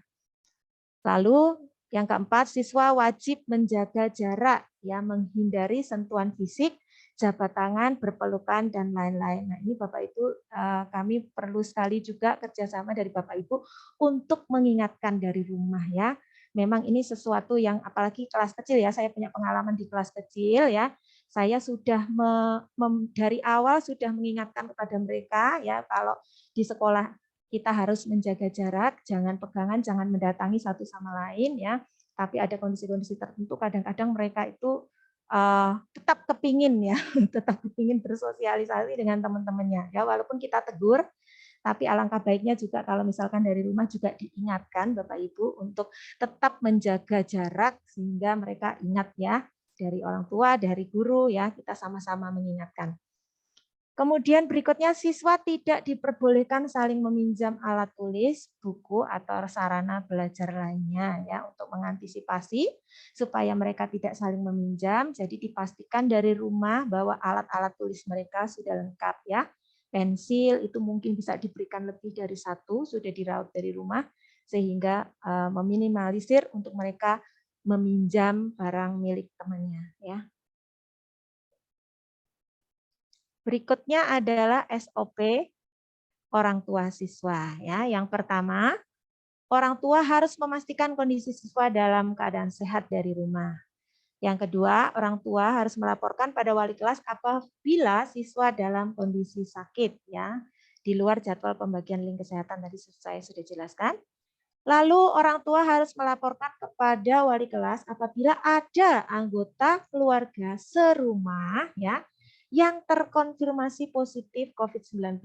Lalu yang keempat, siswa wajib menjaga jarak ya, menghindari sentuhan fisik, jabat tangan, berpelukan dan lain-lain. Nah, ini Bapak Ibu kami perlu sekali juga kerjasama dari Bapak Ibu untuk mengingatkan dari rumah ya. Memang ini sesuatu yang apalagi kelas kecil ya, saya punya pengalaman di kelas kecil ya. Saya sudah dari awal sudah mengingatkan kepada mereka ya kalau di sekolah kita harus menjaga jarak, jangan pegangan, jangan mendatangi satu sama lain ya. Tapi ada kondisi-kondisi tertentu kadang-kadang mereka itu tetap kepingin ya, tetap kepingin bersosialisasi dengan teman-temannya ya, walaupun kita tegur. Tapi alangkah baiknya juga kalau misalkan dari rumah juga diingatkan Bapak Ibu untuk tetap menjaga jarak sehingga mereka ingat ya, dari orang tua, dari guru ya, kita sama-sama mengingatkan. Kemudian berikutnya siswa tidak diperbolehkan saling meminjam alat tulis, buku atau sarana belajar lainnya ya untuk mengantisipasi supaya mereka tidak saling meminjam. Jadi dipastikan dari rumah bahwa alat-alat tulis mereka sudah lengkap ya. Pensil itu mungkin bisa diberikan lebih dari 1 sudah diraut dari rumah sehingga meminimalisir untuk mereka meminjam barang milik temannya ya. Berikutnya adalah SOP orang tua siswa ya. Yang pertama, orang tua harus memastikan kondisi siswa dalam keadaan sehat dari rumah. Yang kedua, orang tua harus melaporkan pada wali kelas apabila siswa dalam kondisi sakit ya. Di luar jadwal pembagian link kesehatan tadi saya sudah jelaskan. Lalu orang tua harus melaporkan kepada wali kelas apabila ada anggota keluarga serumah ya yang terkonfirmasi positif COVID-19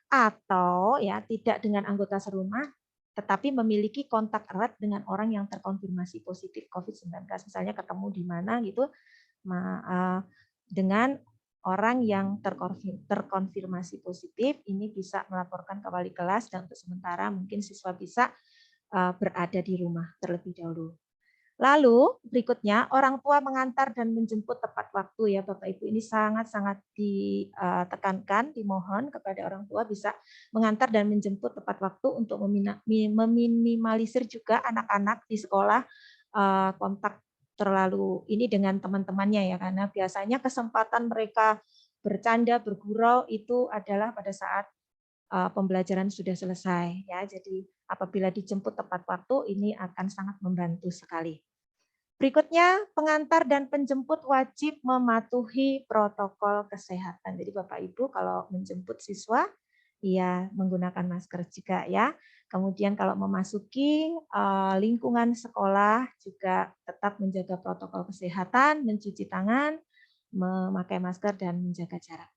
atau ya tidak dengan anggota serumah tetapi memiliki kontak erat dengan orang yang terkonfirmasi positif COVID-19. Misalnya ketemu di mana gitu dengan orang yang terkonfirmasi positif, ini bisa melaporkan ke wali kelas dan untuk sementara mungkin siswa bisa berada di rumah terlebih dahulu. Lalu berikutnya orang tua mengantar dan menjemput tepat waktu ya Bapak Ibu, ini sangat-sangat ditekankan, dimohon kepada orang tua bisa mengantar dan menjemput tepat waktu untuk meminimalisir juga anak-anak di sekolah kontak terlalu ini dengan teman-temannya ya, karena biasanya kesempatan mereka bercanda, bergurau itu adalah pada saat pembelajaran sudah selesai ya. Jadi apabila dijemput tepat waktu ini akan sangat membantu sekali. Berikutnya, pengantar dan penjemput wajib mematuhi protokol kesehatan. Jadi Bapak Ibu kalau menjemput siswa ya menggunakan masker juga ya. Kemudian kalau memasuki lingkungan sekolah juga tetap menjaga protokol kesehatan, mencuci tangan, memakai masker dan menjaga jarak.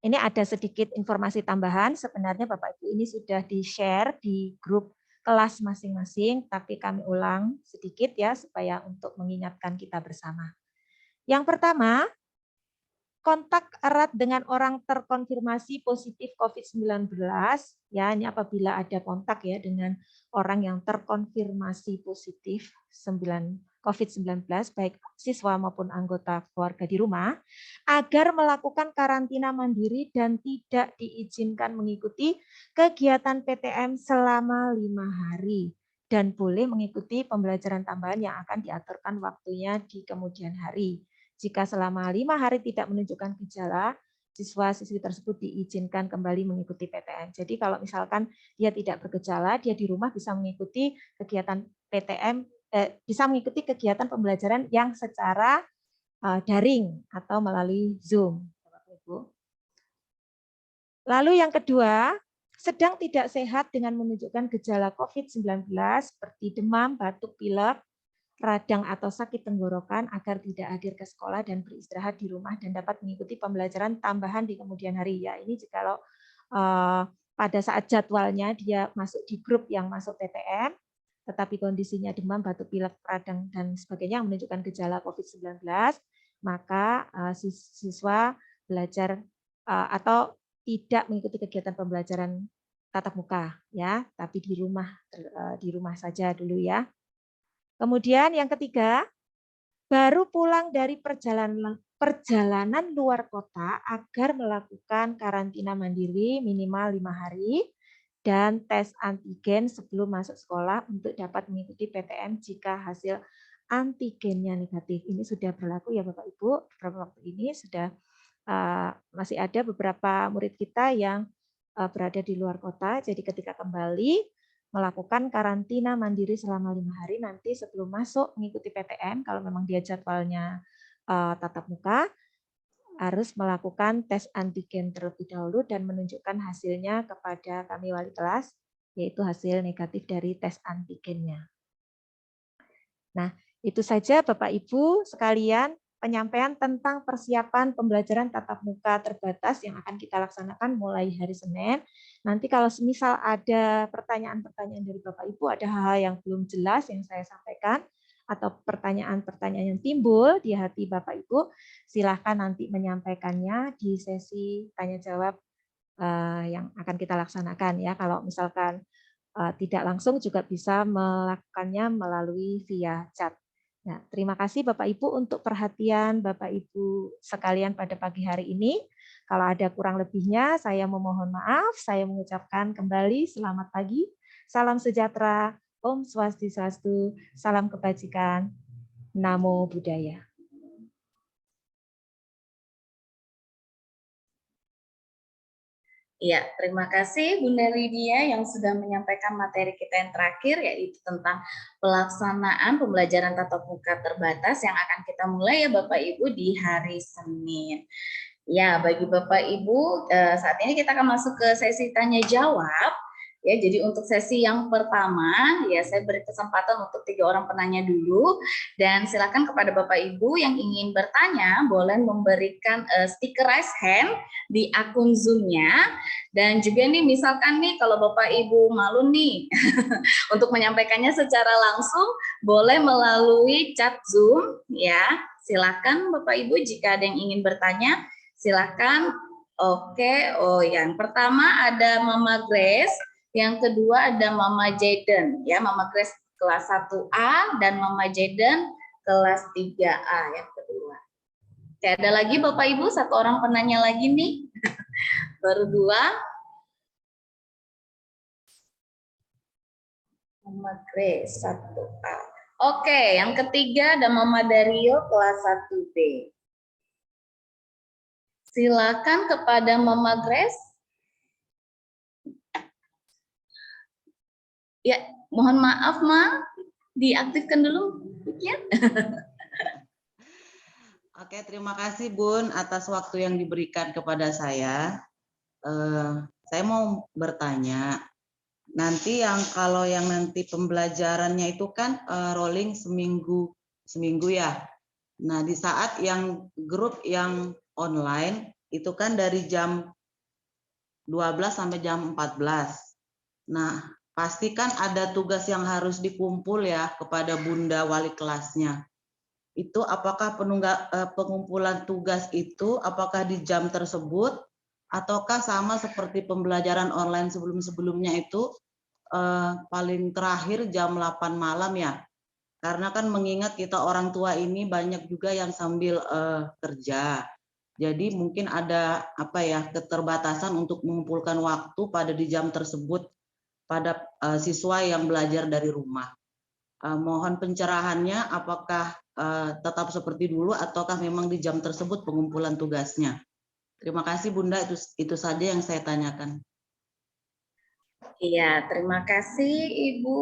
Ini ada sedikit informasi tambahan, sebenarnya Bapak Ibu ini sudah di-share di grup kelas masing-masing, tapi kami ulang sedikit ya, supaya untuk mengingatkan kita bersama. Yang pertama, kontak erat dengan orang terkonfirmasi positif COVID-19, ya ini apabila ada kontak ya dengan orang yang terkonfirmasi positif COVID-19, baik siswa maupun anggota keluarga di rumah, agar melakukan karantina mandiri dan tidak diizinkan mengikuti kegiatan PTM selama 5 hari dan boleh mengikuti pembelajaran tambahan yang akan diaturkan waktunya di kemudian hari. Jika selama 5 hari tidak menunjukkan gejala, siswa-siswi tersebut diizinkan kembali mengikuti PTM. Jadi kalau misalkan dia tidak bergejala, dia di rumah bisa mengikuti kegiatan PTM, bisa mengikuti kegiatan pembelajaran yang secara daring atau melalui Zoom. Lalu yang kedua, sedang tidak sehat dengan menunjukkan gejala COVID-19 seperti demam, batuk, pilek, radang atau sakit tenggorokan agar tidak hadir ke sekolah dan beristirahat di rumah dan dapat mengikuti pembelajaran tambahan di kemudian hari. Ya, ini jikalau pada saat jadwalnya dia masuk di grup yang masuk PTM, tetapi kondisinya demam, batuk, pilek, radang, dan sebagainya yang menunjukkan gejala COVID-19, maka siswa belajar atau tidak mengikuti kegiatan pembelajaran tatap muka, ya, tapi di rumah saja dulu ya. Kemudian yang ketiga, baru pulang dari perjalanan luar kota agar melakukan karantina mandiri minimal 5 hari dan tes antigen sebelum masuk sekolah untuk dapat mengikuti PTM jika hasil antigennya negatif. Ini sudah berlaku ya Bapak Ibu, beberapa waktu ini sudah masih ada beberapa murid kita yang berada di luar kota, jadi ketika kembali melakukan karantina mandiri selama 5 hari nanti sebelum masuk mengikuti PTM, kalau memang dia jadwalnya tatap muka, harus melakukan tes antigen terlebih dahulu dan menunjukkan hasilnya kepada kami wali kelas, yaitu hasil negatif dari tes antigennya. Nah, itu saja Bapak Ibu sekalian penyampaian tentang persiapan pembelajaran tatap muka terbatas yang akan kita laksanakan mulai hari Senin. Nanti kalau misal ada pertanyaan-pertanyaan dari Bapak Ibu, ada hal-hal yang belum jelas yang saya sampaikan, atau pertanyaan-pertanyaan yang timbul di hati Bapak Ibu, silahkan nanti menyampaikannya di sesi tanya-jawab yang akan kita laksanakan. Ya, kalau misalkan tidak langsung juga bisa melakukannya melalui via chat. Nah, terima kasih Bapak Ibu untuk perhatian Bapak Ibu sekalian pada pagi hari ini. Kalau ada kurang lebihnya, saya memohon maaf. Saya mengucapkan kembali selamat pagi, salam sejahtera, Om Swastiastu, salam kebajikan, Namo Buddhaya. Ya, terima kasih Bunda Lydia yang sudah menyampaikan materi kita yang terakhir, yaitu tentang pelaksanaan pembelajaran tatap muka terbatas yang akan kita mulai ya Bapak Ibu di hari Senin. Ya, bagi Bapak Ibu, saat ini kita akan masuk ke sesi tanya jawab. Ya, jadi untuk sesi yang pertama, ya saya beri kesempatan untuk 3 orang penanya dulu, dan silakan kepada Bapak Ibu yang ingin bertanya boleh memberikan stiker raise hand di akun Zoom-nya, dan juga nih misalkan nih kalau Bapak Ibu malu nih untuk menyampaikannya secara langsung, boleh melalui chat Zoom, ya. Silakan Bapak Ibu jika ada yang ingin bertanya, silakan. Oke, oh yang pertama ada Mama Grace. Yang kedua ada Mama Jaden, ya Mama Grace kelas 1A dan Mama Jaden kelas 3A yang kedua. Oke, ada lagi Bapak Ibu, 1 orang penanya lagi nih. Baru 2. Mama Grace 1A. Oke, yang ketiga ada Mama Dario kelas 1B. Silakan kepada Mama Grace. Ya, mohon maaf, Ma. Diaktifkan dulu. Ya. Oke, terima kasih Bun atas waktu yang diberikan kepada saya. Saya mau bertanya, nanti kalau yang nanti pembelajarannya itu kan rolling seminggu ya. Nah, di saat yang grup yang online itu kan dari jam 12 sampai jam 14. Nah, pastikan ada tugas yang harus dikumpul ya kepada Bunda wali kelasnya. Itu apakah pengumpulan tugas itu apakah di jam tersebut ataukah sama seperti pembelajaran online sebelum-sebelumnya itu paling terakhir jam 8 malam ya? Karena kan mengingat kita orang tua ini banyak juga yang sambil kerja. Jadi mungkin ada keterbatasan untuk mengumpulkan waktu pada di jam tersebut pada siswa yang belajar dari rumah. Mohon pencerahannya apakah tetap seperti dulu ataukah memang di jam tersebut pengumpulan tugasnya. Terima kasih Bunda, itu saja yang saya tanyakan. Iya, terima kasih Ibu.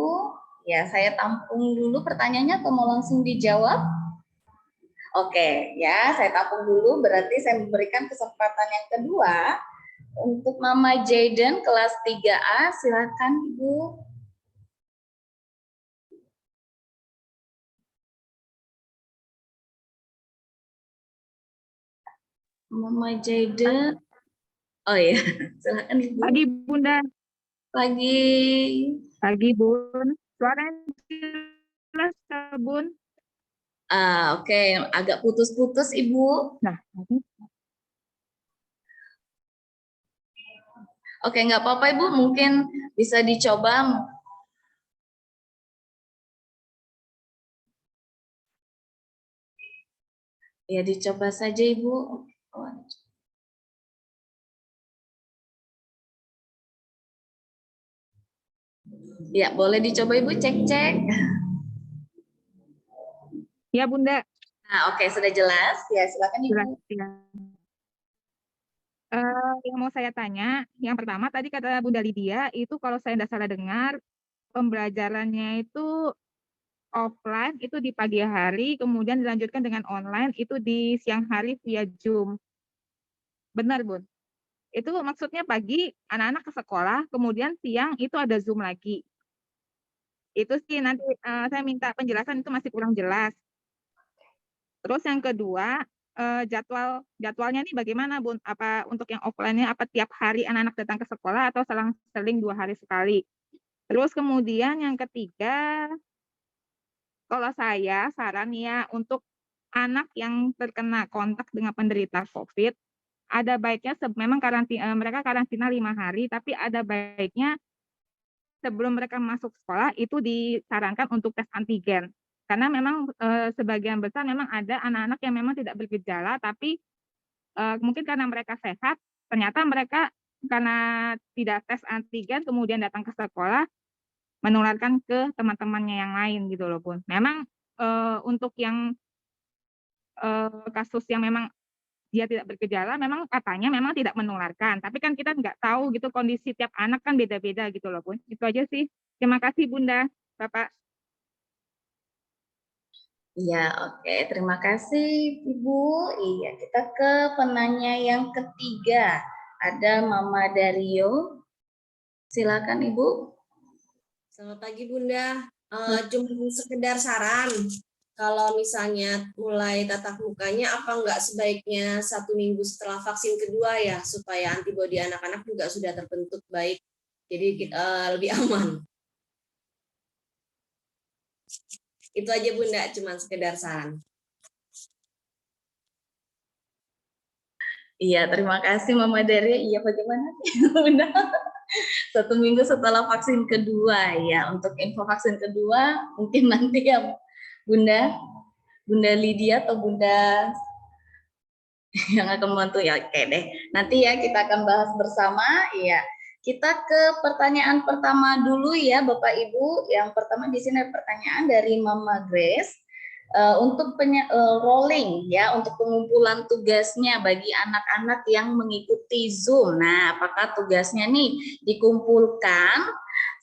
Ya, saya tampung dulu pertanyaannya atau mau langsung dijawab? Oke, ya saya tampung dulu, berarti saya memberikan kesempatan yang kedua untuk Mama Jaden kelas 3A, silakan Ibu. Mama Jaden. Oh ya, silakan Ibu. Pagi Bunda. Pagi. Pagi Bun. Suaranya jelas Bun. Oke, agak putus-putus Ibu. Nah, Oke, nggak apa-apa Ibu, mungkin bisa dicoba. Ya, dicoba saja Ibu. Ya, boleh dicoba Ibu, cek-cek. ya Bunda. Nah, oke, sudah jelas. Ya, silakan Ibu. Jelas, ya. Yang mau saya tanya, yang pertama tadi kata Bunda Lydia, itu kalau saya tidak salah dengar, pembelajarannya itu offline, itu di pagi hari, kemudian dilanjutkan dengan online, itu di siang hari via Zoom. Benar, Bun? Itu maksudnya pagi, anak-anak ke sekolah, kemudian siang itu ada Zoom lagi. Itu sih nanti saya minta penjelasan, itu masih kurang jelas. Terus yang kedua, jadwalnya ini bagaimana Bun? Apa untuk yang offline-nya apa tiap hari anak-anak datang ke sekolah atau selang-seling 2 hari sekali? Terus kemudian yang ketiga, kalau saya saran ya untuk anak yang terkena kontak dengan penderita COVID, ada baiknya memang mereka karantina 5 hari, tapi ada baiknya sebelum mereka masuk sekolah itu disarankan untuk tes antigen. Karena memang sebagian besar memang ada anak-anak yang memang tidak bergejala, tapi mungkin karena mereka sehat, ternyata mereka karena tidak tes antigen kemudian datang ke sekolah menularkan ke teman-temannya yang lain gitu loh Bun. Memang untuk yang kasus yang memang dia tidak bergejala, memang katanya memang tidak menularkan. Tapi kan kita nggak tahu gitu kondisi tiap anak kan beda-beda gitu loh Bun. Itu aja sih. Terima kasih Bunda, Bapak. Iya, oke. Terima kasih, Ibu. Iya, kita ke penanya yang ketiga. Ada Mama Dario. Silakan, Ibu. Selamat pagi Bunda. Cuma sekedar saran. Kalau misalnya mulai tatap mukanya, apa enggak sebaiknya 1 minggu setelah vaksin kedua ya, supaya antibodi anak-anak juga sudah terbentuk baik. Jadi lebih aman. Itu aja Bunda, cuma sekedar saran. Iya, terima kasih Mama Dario. Iya, bagaimana Bunda? 1 minggu setelah vaksin kedua ya. Untuk info vaksin kedua mungkin nanti ya Bunda Lydia atau Bunda yang akan membantu ya. Oke deh. Nanti ya kita akan bahas bersama. Iya. Kita ke pertanyaan pertama dulu ya Bapak Ibu. Yang pertama di sini ada pertanyaan dari Mama Grace. Untuk rolling ya, untuk pengumpulan tugasnya bagi anak-anak yang mengikuti Zoom. Nah, apakah tugasnya nih dikumpulkan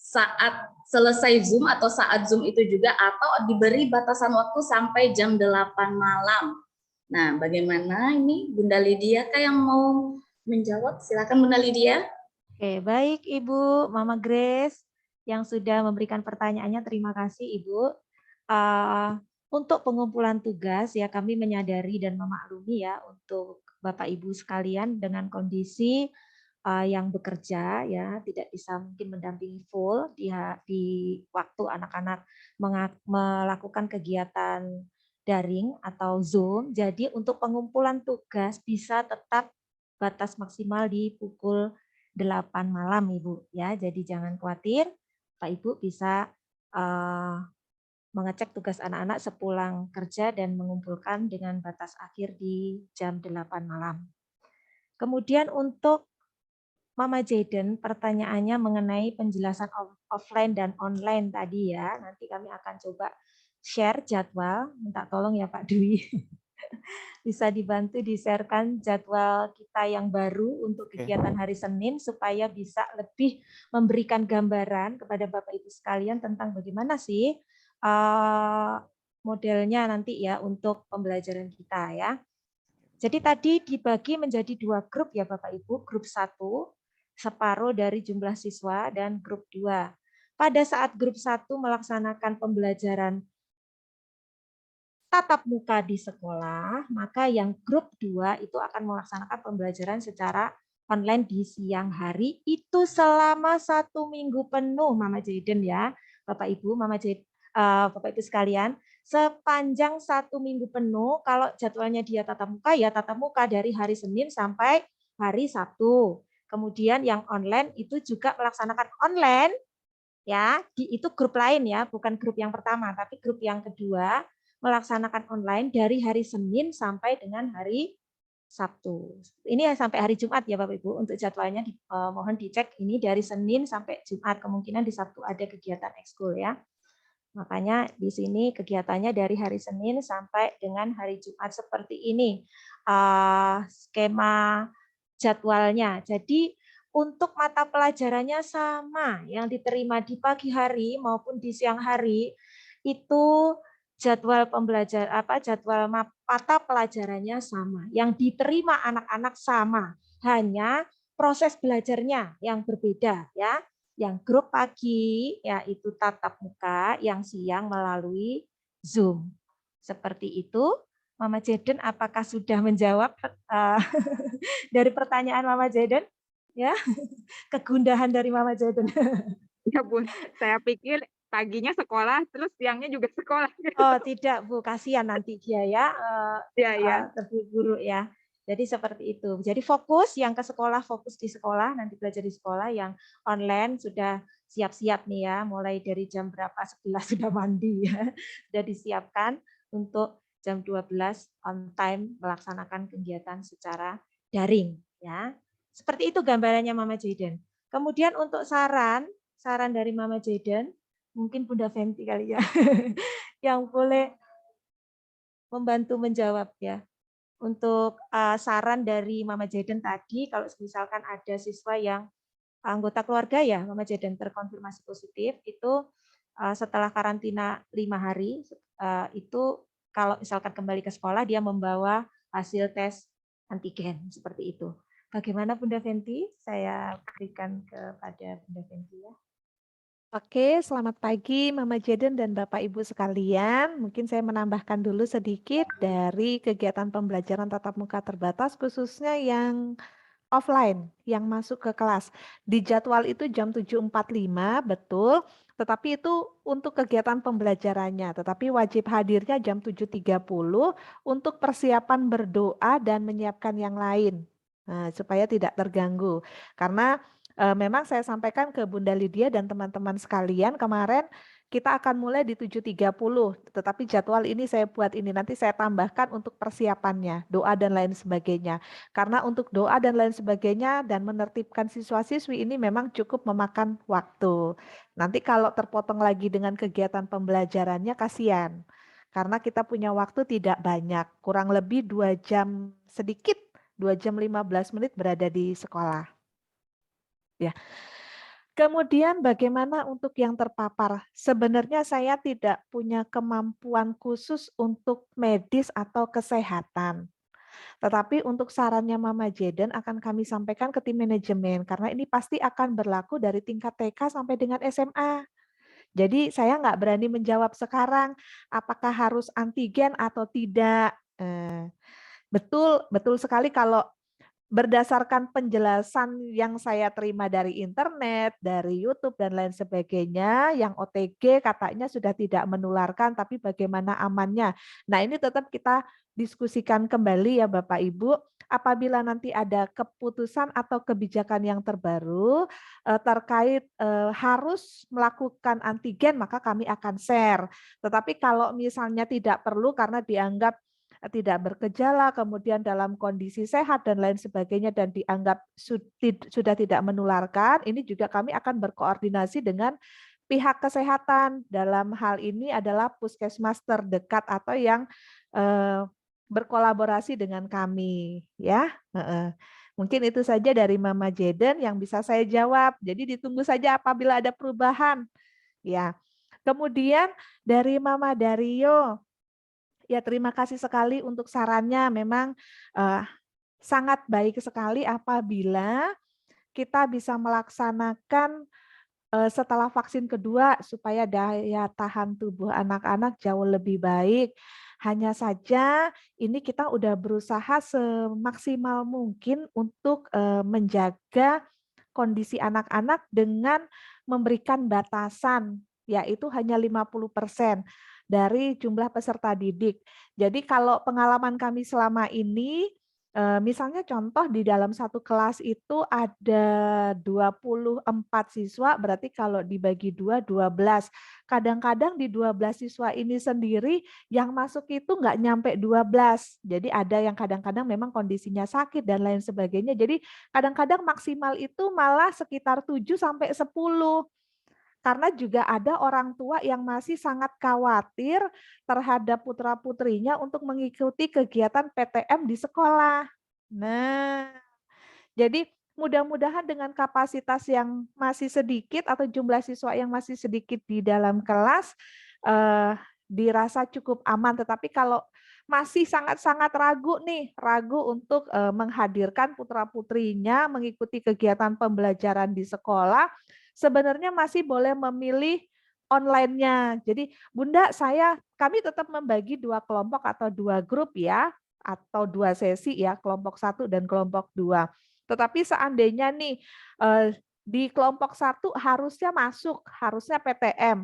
saat selesai Zoom atau saat Zoom itu juga, atau diberi batasan waktu sampai jam 8 malam? Nah, bagaimana ini Bunda Lydia kah yang mau menjawab? Silakan Bunda Lydia. Oke, baik Ibu Mama Grace yang sudah memberikan pertanyaannya, terima kasih Ibu. Untuk pengumpulan tugas ya kami menyadari dan memaklumi ya untuk Bapak Ibu sekalian dengan kondisi yang bekerja ya tidak bisa mungkin mendampingi full di waktu anak-anak melakukan kegiatan daring atau Zoom. Jadi untuk pengumpulan tugas bisa tetap batas maksimal di pukul 8 malam Ibu ya. Jadi jangan khawatir, Pak Ibu bisa mengecek tugas anak-anak sepulang kerja dan mengumpulkan dengan batas akhir di jam 8 malam. Kemudian untuk Mama Jaden, pertanyaannya mengenai penjelasan offline dan online tadi ya. Nanti kami akan coba share jadwal. Minta tolong ya Pak Dwi. Bisa dibantu di-sharekan jadwal kita yang baru untuk kegiatan hari Senin supaya bisa lebih memberikan gambaran kepada Bapak Ibu sekalian tentang bagaimana sih modelnya nanti ya untuk pembelajaran kita ya. Jadi tadi dibagi menjadi 2 grup ya Bapak Ibu, grup 1 separuh dari jumlah siswa dan grup 2. Pada saat grup 1 melaksanakan pembelajaran tatap muka di sekolah, maka yang grup 2 itu akan melaksanakan pembelajaran secara online di siang hari itu selama 1 minggu penuh Mama Jaden ya. Bapak Ibu, Mama Jaden, Bapak Ibu sekalian, sepanjang 1 minggu penuh kalau jadwalnya dia tatap muka ya tatap muka dari hari Senin sampai hari Sabtu. Kemudian yang online itu juga melaksanakan online ya, itu grup lain ya, bukan grup yang pertama, tapi grup yang kedua melaksanakan online dari hari Senin sampai dengan hari Sabtu. Ini sampai hari Jumat ya Bapak Ibu, untuk jadwalnya mohon dicek ini dari Senin sampai Jumat, kemungkinan di Sabtu ada kegiatan ekskul ya. Makanya di sini kegiatannya dari hari Senin sampai dengan hari Jumat seperti ini skema jadwalnya. Jadi untuk mata pelajarannya sama, yang diterima di pagi hari maupun di siang hari itu jadwal jadwal mata pelajarannya sama, yang diterima anak-anak sama, hanya proses belajarnya yang berbeda ya. Yang grup pagi yaitu tatap muka, yang siang melalui Zoom. Seperti itu. Mama Jaden, apakah sudah menjawab dari pertanyaan Mama Jaden? Ya, kegundahan dari Mama Jaden. Ya Bun, saya pikir paginya sekolah, terus siangnya juga sekolah. Oh tidak Bu, kasihan nanti dia ya, Ya. terburu-buru ya. Jadi seperti itu. Jadi fokus yang ke sekolah, fokus di sekolah, nanti belajar di sekolah. Yang online sudah siap-siap nih ya, mulai dari jam berapa, 11 sudah mandi ya. Sudah disiapkan untuk jam 12 on time melaksanakan kegiatan secara daring ya. Seperti itu gambarannya Mama Jaden. Kemudian untuk saran dari Mama Jaden, mungkin Bunda Fenty kali ya, yang boleh membantu menjawab ya. Untuk saran dari Mama Jaden tadi, kalau misalkan ada siswa yang anggota keluarga ya, Mama Jaden terkonfirmasi positif, itu setelah karantina 5 hari, itu kalau misalkan kembali ke sekolah, dia membawa hasil tes antigen, seperti itu. Bagaimana Bunda Fenty? Saya berikan kepada Bunda Fenty ya. Oke, selamat pagi Mama Jaden dan Bapak Ibu sekalian. Mungkin saya menambahkan dulu sedikit dari kegiatan pembelajaran tatap muka terbatas khususnya yang offline, yang masuk ke kelas. Di jadwal itu jam 7.45, betul, tetapi itu untuk kegiatan pembelajarannya, tetapi wajib hadirnya jam 7.30 untuk persiapan berdoa dan menyiapkan yang lain. Nah, supaya tidak terganggu. Karena memang saya sampaikan ke Bunda Lydia dan teman-teman sekalian kemarin kita akan mulai di 7.30, tetapi jadwal ini saya buat ini nanti saya tambahkan untuk persiapannya, doa dan lain sebagainya. Karena untuk doa dan lain sebagainya dan menertibkan siswa-siswi ini memang cukup memakan waktu. Nanti kalau terpotong lagi dengan kegiatan pembelajarannya kasihan. Karena kita punya waktu tidak banyak, kurang lebih 2 jam sedikit, 2 jam 15 menit berada di sekolah. Ya. Kemudian bagaimana untuk yang terpapar? Sebenarnya saya tidak punya kemampuan khusus untuk medis atau kesehatan. Tetapi untuk sarannya Mama Jaden akan kami sampaikan ke tim manajemen karena ini pasti akan berlaku dari tingkat TK sampai dengan SMA. Jadi saya nggak berani menjawab sekarang apakah harus antigen atau tidak. Betul, betul sekali kalau berdasarkan penjelasan yang saya terima dari internet, dari YouTube dan lain sebagainya, yang OTG katanya sudah tidak menularkan, tapi bagaimana amannya. Nah, ini tetap kita diskusikan kembali ya Bapak Ibu, apabila nanti ada keputusan atau kebijakan yang terbaru terkait harus melakukan antigen, maka kami akan share. Tetapi kalau misalnya tidak perlu karena dianggap tidak bergejala, kemudian dalam kondisi sehat dan lain sebagainya dan dianggap sudah tidak menularkan, ini juga kami akan berkoordinasi dengan pihak kesehatan. Dalam hal ini adalah puskesmas terdekat atau yang berkolaborasi dengan kami, ya. Mungkin itu saja dari Mama Jaden yang bisa saya jawab. Jadi ditunggu saja apabila ada perubahan, ya. Kemudian dari Mama Dario. Ya, terima kasih sekali untuk sarannya. Memang sangat baik sekali apabila kita bisa melaksanakan setelah vaksin kedua supaya daya tahan tubuh anak-anak jauh lebih baik. Hanya saja ini kita udah berusaha semaksimal mungkin untuk menjaga kondisi anak-anak dengan memberikan batasan, yaitu hanya 50% dari jumlah peserta didik. Jadi kalau pengalaman kami selama ini, misalnya contoh di dalam satu kelas itu ada 24 siswa, berarti kalau dibagi 2, 12. Kadang-kadang di 12 siswa ini sendiri yang masuk itu nggak nyampe 12. Jadi ada yang kadang-kadang memang kondisinya sakit dan lain sebagainya. Jadi kadang-kadang maksimal itu malah sekitar 7 sampai 10. Karena juga ada orang tua yang masih sangat khawatir terhadap putra-putrinya untuk mengikuti kegiatan PTM di sekolah. Nah, jadi mudah-mudahan dengan kapasitas yang masih sedikit atau jumlah siswa yang masih sedikit di dalam kelas, dirasa cukup aman. Tetapi kalau masih sangat-sangat ragu nih, ragu untuk menghadirkan putra-putrinya mengikuti kegiatan pembelajaran di sekolah, sebenarnya masih boleh memilih online-nya. Jadi, Bunda, kami tetap membagi 2 kelompok atau 2 grup ya, atau 2 sesi ya, kelompok 1 dan kelompok 2. Tetapi seandainya nih di kelompok 1 harusnya PTM.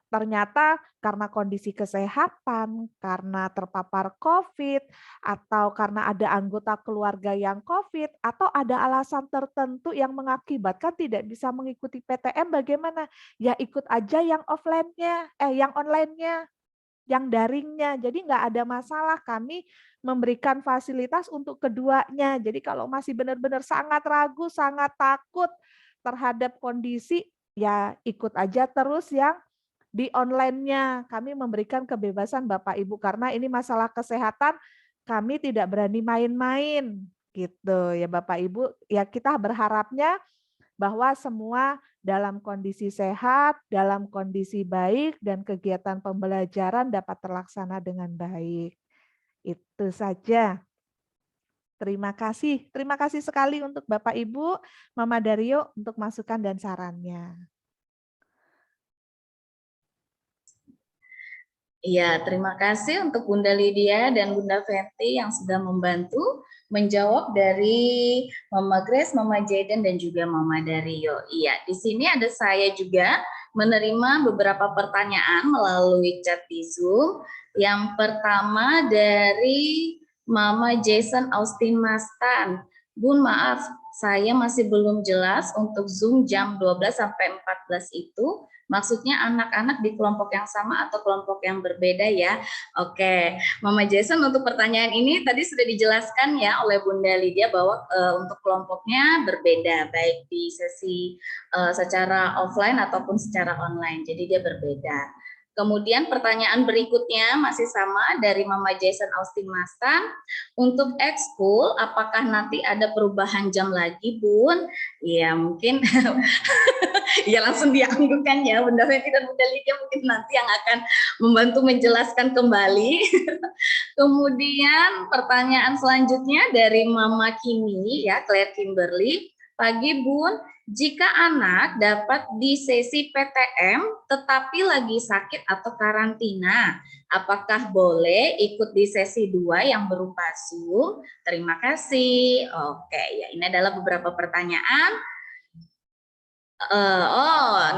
Ternyata karena kondisi kesehatan, karena terpapar COVID, atau karena ada anggota keluarga yang COVID, atau ada alasan tertentu yang mengakibatkan tidak bisa mengikuti PTM, bagaimana? Ya ikut aja yang offline-nya, yang online-nya, yang daringnya. Jadi nggak ada masalah, kami memberikan fasilitas untuk keduanya. Jadi kalau masih benar-benar sangat ragu, sangat takut terhadap kondisi, ya ikut aja terus yang di online-nya. Kami memberikan kebebasan Bapak Ibu karena ini masalah kesehatan kami tidak berani main-main gitu ya Bapak Ibu. Ya kita berharapnya bahwa semua dalam kondisi sehat, dalam kondisi baik, dan kegiatan pembelajaran dapat terlaksana dengan baik. Itu saja. Terima kasih sekali untuk Bapak Ibu, Mama Dario untuk masukan dan sarannya. Iya, terima kasih untuk Bunda Lydia dan Bunda Fenty yang sudah membantu menjawab dari Mama Grace, Mama Jaden, dan juga Mama Dario. Iya, di sini ada saya juga menerima beberapa pertanyaan melalui chat di Zoom. Yang pertama dari Mama Jason Austin Mastan. Bun, maaf, saya masih belum jelas untuk Zoom jam 12 sampai 14 itu. Maksudnya anak-anak di kelompok yang sama atau kelompok yang berbeda ya. Oke, Mama Jason, untuk pertanyaan ini tadi sudah dijelaskan ya oleh Bunda Lydia bahwa untuk kelompoknya berbeda, baik di sesi secara offline ataupun secara online. Jadi dia berbeda. Kemudian pertanyaan berikutnya masih sama dari Mama Jason Austin Mastan. Untuk ekskul, apakah nanti ada perubahan jam lagi, Bun? Ya mungkin ya langsung dianggukkan ya Bunda Fenty dan Bunda Lydia mungkin nanti yang akan membantu menjelaskan kembali. Kemudian pertanyaan selanjutnya dari Mama Kimi ya, Claire Kimberly. Pagi Bun, jika anak dapat di sesi PTM tetapi lagi sakit atau karantina, apakah boleh ikut di sesi 2 yang berupa Zoom? Terima kasih. Oke, ya ini adalah beberapa pertanyaan.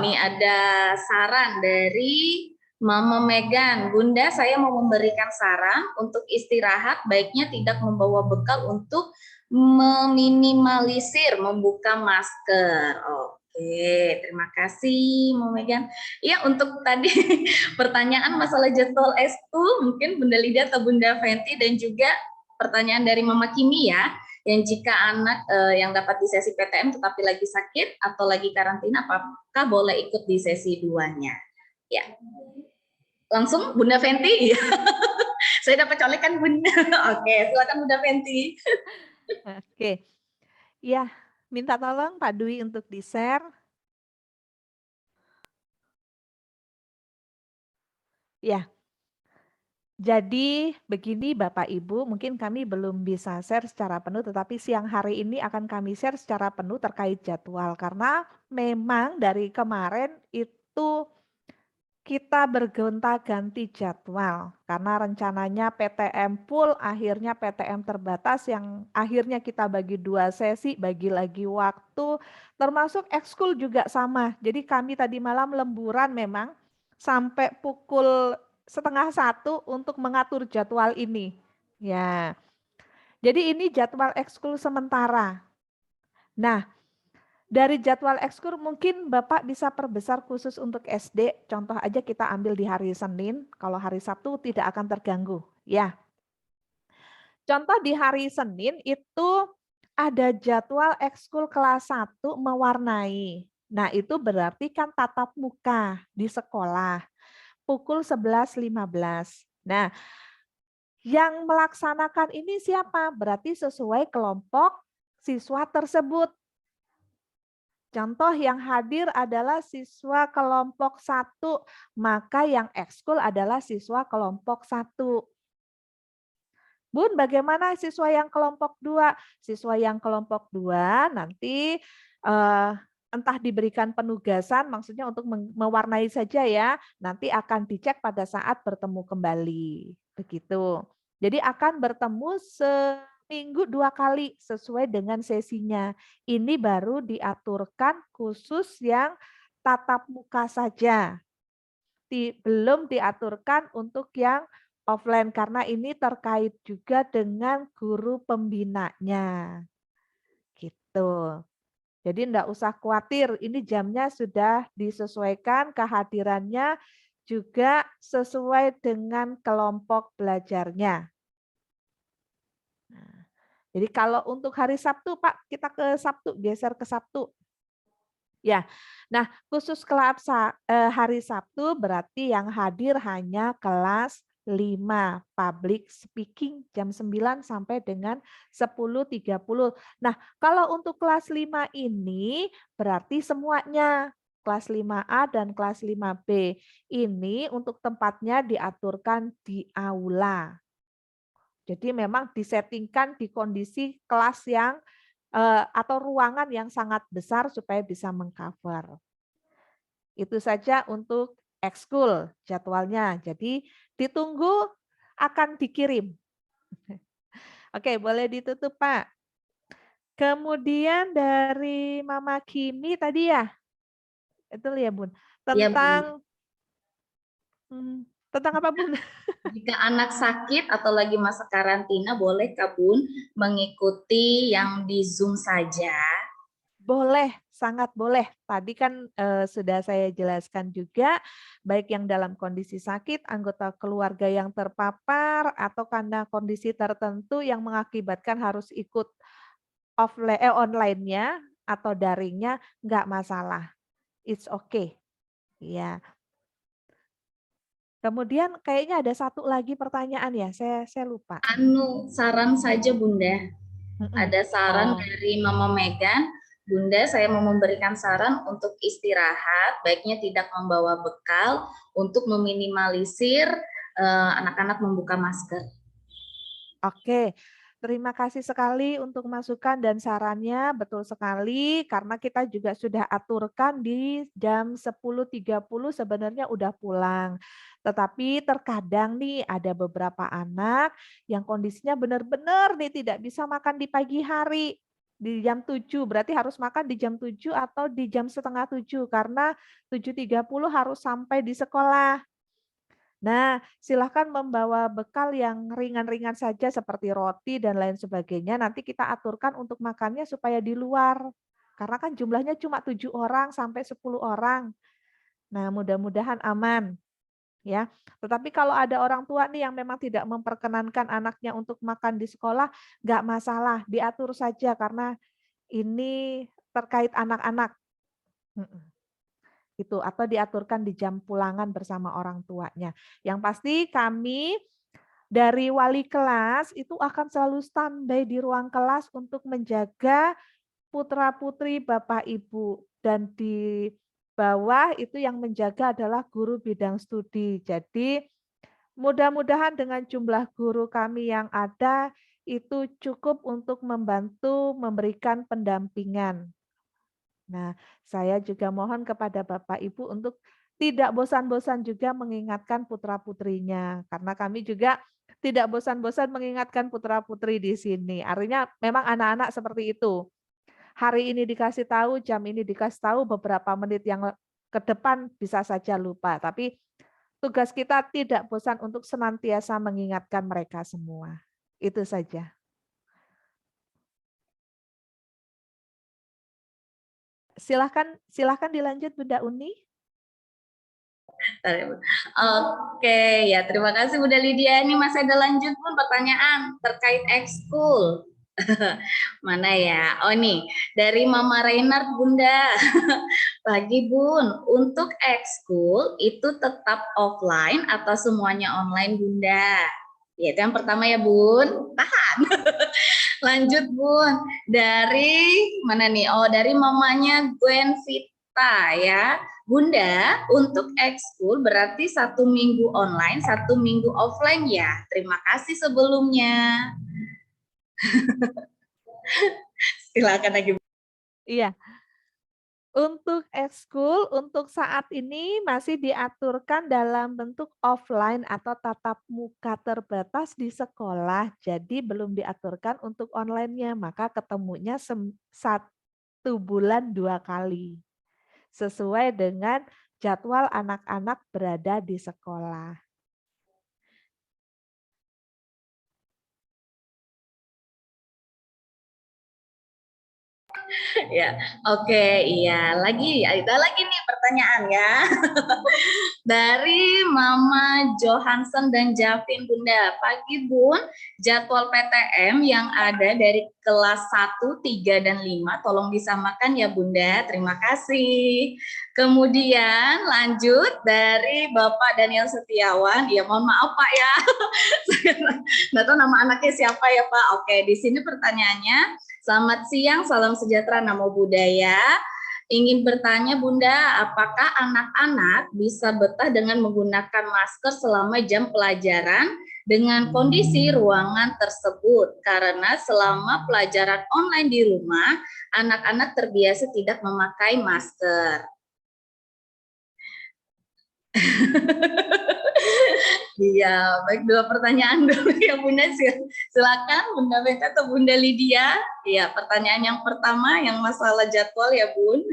Ini ada saran dari Mama Megan. Bunda, saya mau memberikan saran untuk istirahat, baiknya tidak membawa bekal untuk meminimalisir membuka masker. Oke, terima kasih Mama Megan. Ya, untuk tadi pertanyaan masalah jadwal ekskul, mungkin Bunda Lydia atau Bunda Fenty, dan juga pertanyaan dari Mama Kimi ya, yang jika anak yang dapat di sesi PTM tetapi lagi sakit atau lagi karantina, apakah boleh ikut di sesi 2-nya? Ya, langsung Bunda Fenty. Saya dapat colekan Bunda. Oke, silakan Bunda Fenty. Oke, ya minta tolong Pak Dwi untuk di-share. Ya, jadi begini Bapak Ibu, mungkin kami belum bisa share secara penuh, tetapi siang hari ini akan kami share secara penuh terkait jadwal. Karena memang dari kemarin itu kita bergonta-ganti jadwal. Karena rencananya PTM full, akhirnya PTM terbatas yang akhirnya kita bagi 2 sesi, bagi lagi waktu, termasuk ekskul juga sama. Jadi kami tadi malam lemburan memang sampai pukul 12:30 untuk mengatur jadwal ini. Ya. Jadi ini jadwal ekskul sementara. Nah, dari jadwal ekskul mungkin Bapak bisa perbesar khusus untuk SD. Contoh aja kita ambil di hari Senin, kalau hari Sabtu tidak akan terganggu. Ya. Contoh di hari Senin itu ada jadwal ekskul kelas 1 mewarnai. Nah, itu berarti kan tatap muka di sekolah. Pukul 11.15. Nah, yang melaksanakan ini siapa? Berarti sesuai kelompok siswa tersebut. Contoh yang hadir adalah siswa kelompok 1, maka yang ekskul adalah siswa kelompok 1. Bun, bagaimana siswa yang kelompok 2? Siswa yang kelompok 2 nanti entah diberikan penugasan, maksudnya untuk mewarnai saja ya, nanti akan dicek pada saat bertemu kembali. Begitu. Jadi akan bertemu seminggu 2 kali sesuai dengan sesinya. Ini baru diaturkan khusus yang tatap muka saja. Belum diaturkan untuk yang offline karena ini terkait juga dengan guru pembinanya. Gitu. Jadi enggak usah khawatir, ini jamnya sudah disesuaikan, kehadirannya juga sesuai dengan kelompok belajarnya. Nah, jadi kalau untuk hari Sabtu, Pak, kita ke Sabtu, geser ke Sabtu. Ya, nah khusus kelas hari Sabtu berarti yang hadir hanya kelas public speaking jam 9 sampai dengan 10.30. Nah, kalau untuk kelas 5 ini berarti semuanya kelas 5A dan kelas 5B. Ini untuk tempatnya diaturkan di aula. Jadi memang disettingkan di kondisi kelas yang atau ruangan yang sangat besar supaya bisa mengcover. Itu saja untuk ekskul jadwalnya. Jadi ditunggu akan dikirim. Oke, boleh ditutup, Pak. Kemudian dari Mama Kimi tadi ya, itu ya Bun, Iya, Bun. tentang apa Bun? Jika anak sakit atau lagi masa karantina, boleh Kak Bun mengikuti yang di Zoom saja? Boleh, sangat boleh. Tadi kan sudah saya jelaskan juga, baik yang dalam kondisi sakit, anggota keluarga yang terpapar, atau karena kondisi tertentu yang mengakibatkan harus ikut online-nya atau daringnya, nggak masalah. It's okay. Ya. Kemudian kayaknya ada satu lagi pertanyaan ya, saya lupa. Saran saja Bunda. Ada saran dari Mama Megan. Bunda, saya mau memberikan saran untuk istirahat, baiknya tidak membawa bekal untuk meminimalisir anak-anak membuka masker. Oke. Terima kasih sekali untuk masukan dan sarannya, betul sekali, karena kita juga sudah aturkan di jam 10.30 sebenarnya udah pulang. Tetapi terkadang nih ada beberapa anak yang kondisinya benar-benar nih tidak bisa makan di pagi hari, di jam 7, berarti harus makan di jam 7 atau di jam setengah 7, karena 7.30 harus sampai di sekolah. Nah, silakan membawa bekal yang ringan-ringan saja seperti roti dan lain sebagainya. Nanti kita aturkan untuk makannya supaya di luar. Karena kan jumlahnya cuma 7 orang sampai 10 orang. Nah, mudah-mudahan aman. Ya, tetapi kalau ada orang tua nih yang memang tidak memperkenankan anaknya untuk makan di sekolah, nggak masalah, diatur saja karena ini terkait anak-anak. Gitu, atau diaturkan di jam pulangan bersama orang tuanya. Yang pasti kami dari wali kelas itu akan selalu standby di ruang kelas untuk menjaga putra-putri Bapak Ibu, dan di bawah itu yang menjaga adalah guru bidang studi. Jadi mudah-mudahan dengan jumlah guru kami yang ada itu cukup untuk membantu memberikan pendampingan. Nah, saya juga mohon kepada Bapak Ibu untuk tidak bosan-bosan juga mengingatkan putra-putrinya, karena kami juga tidak bosan-bosan mengingatkan putra-putri di sini. Artinya memang anak-anak seperti itu. Hari ini dikasih tahu, jam ini dikasih tahu, beberapa menit yang ke depan bisa saja lupa. Tapi tugas kita tidak bosan untuk senantiasa mengingatkan mereka semua. Itu saja. Silahkan dilanjut Bunda Uni. Oke, ya terima kasih Bunda Lydia. Ini masih ada lanjut Bun pertanyaan terkait ekskul. Mana ya? Oh nih, dari Mama Reynard Bunda. Pagi Bun, untuk ekskul itu tetap offline atau semuanya online Bunda? Ya, itu yang pertama ya Bun. Tahan. Lanjut Bun, dari mana nih? Oh, dari mamanya Gwen Vita ya. Bunda, untuk ekskul berarti 1 minggu online, 1 minggu offline ya. Terima kasih sebelumnya. Silakan lagi. Iya. Untuk ekskul, untuk saat ini masih diaturkan dalam bentuk offline atau tatap muka terbatas di sekolah, jadi belum diaturkan untuk online-nya, maka ketemunya 1 bulan 2 kali, sesuai dengan jadwal anak-anak berada di sekolah. Ya, oke, iya. Ada lagi nih pertanyaan ya. Dari Mama Johansson dan Javin, Bunda. Pagi, Bun. Jadwal PTM yang ada dari kelas 1, 3, dan 5, tolong disamakan ya, Bunda. Terima kasih. Kemudian lanjut dari Bapak Daniel Setiawan. Ya, mohon maaf, Pak ya. Saya nggak tahu nama anaknya siapa ya, Pak. Oke, di sini pertanyaannya. Selamat siang, salam sejahtera, namo buddhaya. Ingin bertanya Bunda, apakah anak-anak bisa betah dengan menggunakan masker selama jam pelajaran dengan kondisi ruangan tersebut? Karena selama pelajaran online di rumah, anak-anak terbiasa tidak memakai masker. Iya, baik, dua pertanyaan dulu ya Bunda. Silakan Bunda Beta atau Bunda Lydia. Iya, pertanyaan yang pertama yang masalah jadwal ya Bun.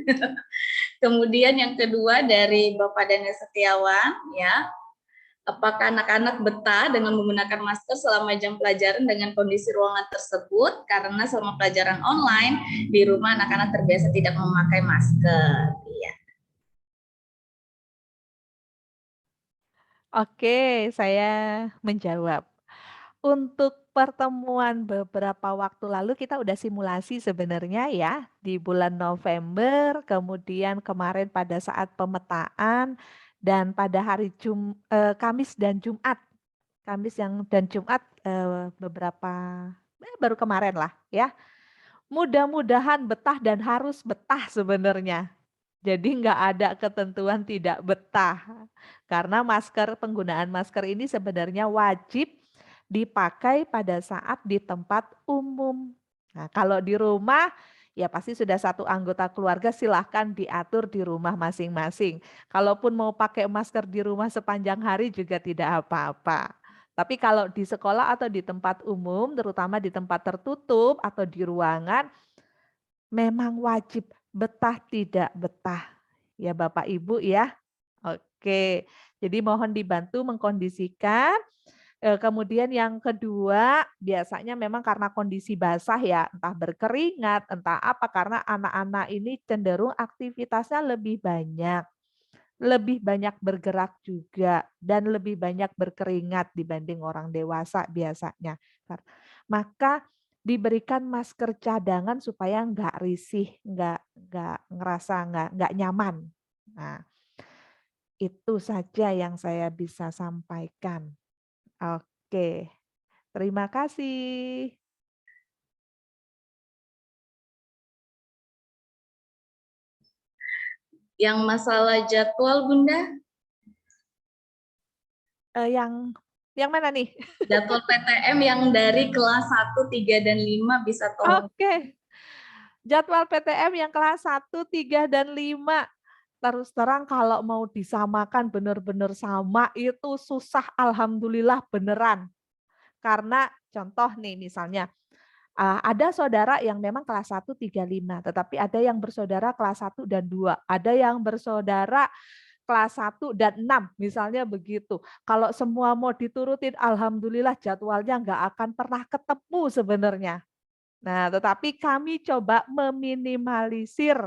Kemudian yang kedua dari Bapak Daniel Setiawan ya. Apakah anak-anak betah dengan menggunakan masker selama jam pelajaran dengan kondisi ruangan tersebut? Karena selama pelajaran online di rumah anak-anak terbiasa tidak memakai masker. Iya. Oke, saya menjawab. Untuk pertemuan beberapa waktu lalu kita udah simulasi sebenarnya ya di bulan November, kemudian kemarin pada saat pemetaan dan pada hari Kamis dan Jumat. Kamis dan Jumat beberapa baru kemarin lah ya. Mudah-mudahan betah dan harus betah sebenarnya. Jadi nggak ada ketentuan tidak betah. Karena penggunaan masker ini sebenarnya wajib dipakai pada saat di tempat umum. Nah, kalau di rumah ya pasti sudah satu anggota keluarga, silahkan diatur di rumah masing-masing. Kalaupun mau pakai masker di rumah sepanjang hari juga tidak apa-apa. Tapi kalau di sekolah atau di tempat umum, terutama di tempat tertutup atau di ruangan, memang wajib betah tidak betah. Ya Bapak Ibu ya. Oke, jadi mohon dibantu mengkondisikan. Kemudian yang kedua, biasanya memang karena kondisi basah ya, entah berkeringat, entah apa, karena anak-anak ini cenderung aktivitasnya lebih banyak bergerak juga, dan lebih banyak berkeringat dibanding orang dewasa biasanya. Maka diberikan masker cadangan supaya nggak risih, nggak ngerasa nggak nyaman. Nah, itu saja yang saya bisa sampaikan. Oke, terima kasih. Yang masalah jadwal Bunda? Yang mana nih? Jadwal PTM yang dari kelas 1, 3, dan 5 bisa tolong. Oke. Jadwal PTM yang kelas 1, 3, dan 5. Terus terang kalau mau disamakan benar-benar sama itu susah, alhamdulillah beneran. Karena contoh nih misalnya, ada saudara yang memang kelas 1, 3, 5, tetapi ada yang bersaudara kelas 1 dan 2, ada yang bersaudara kelas 1 dan 6, misalnya begitu. Kalau semua mau diturutin, alhamdulillah jadwalnya nggak akan pernah ketemu sebenarnya. Nah, tetapi kami coba meminimalisir.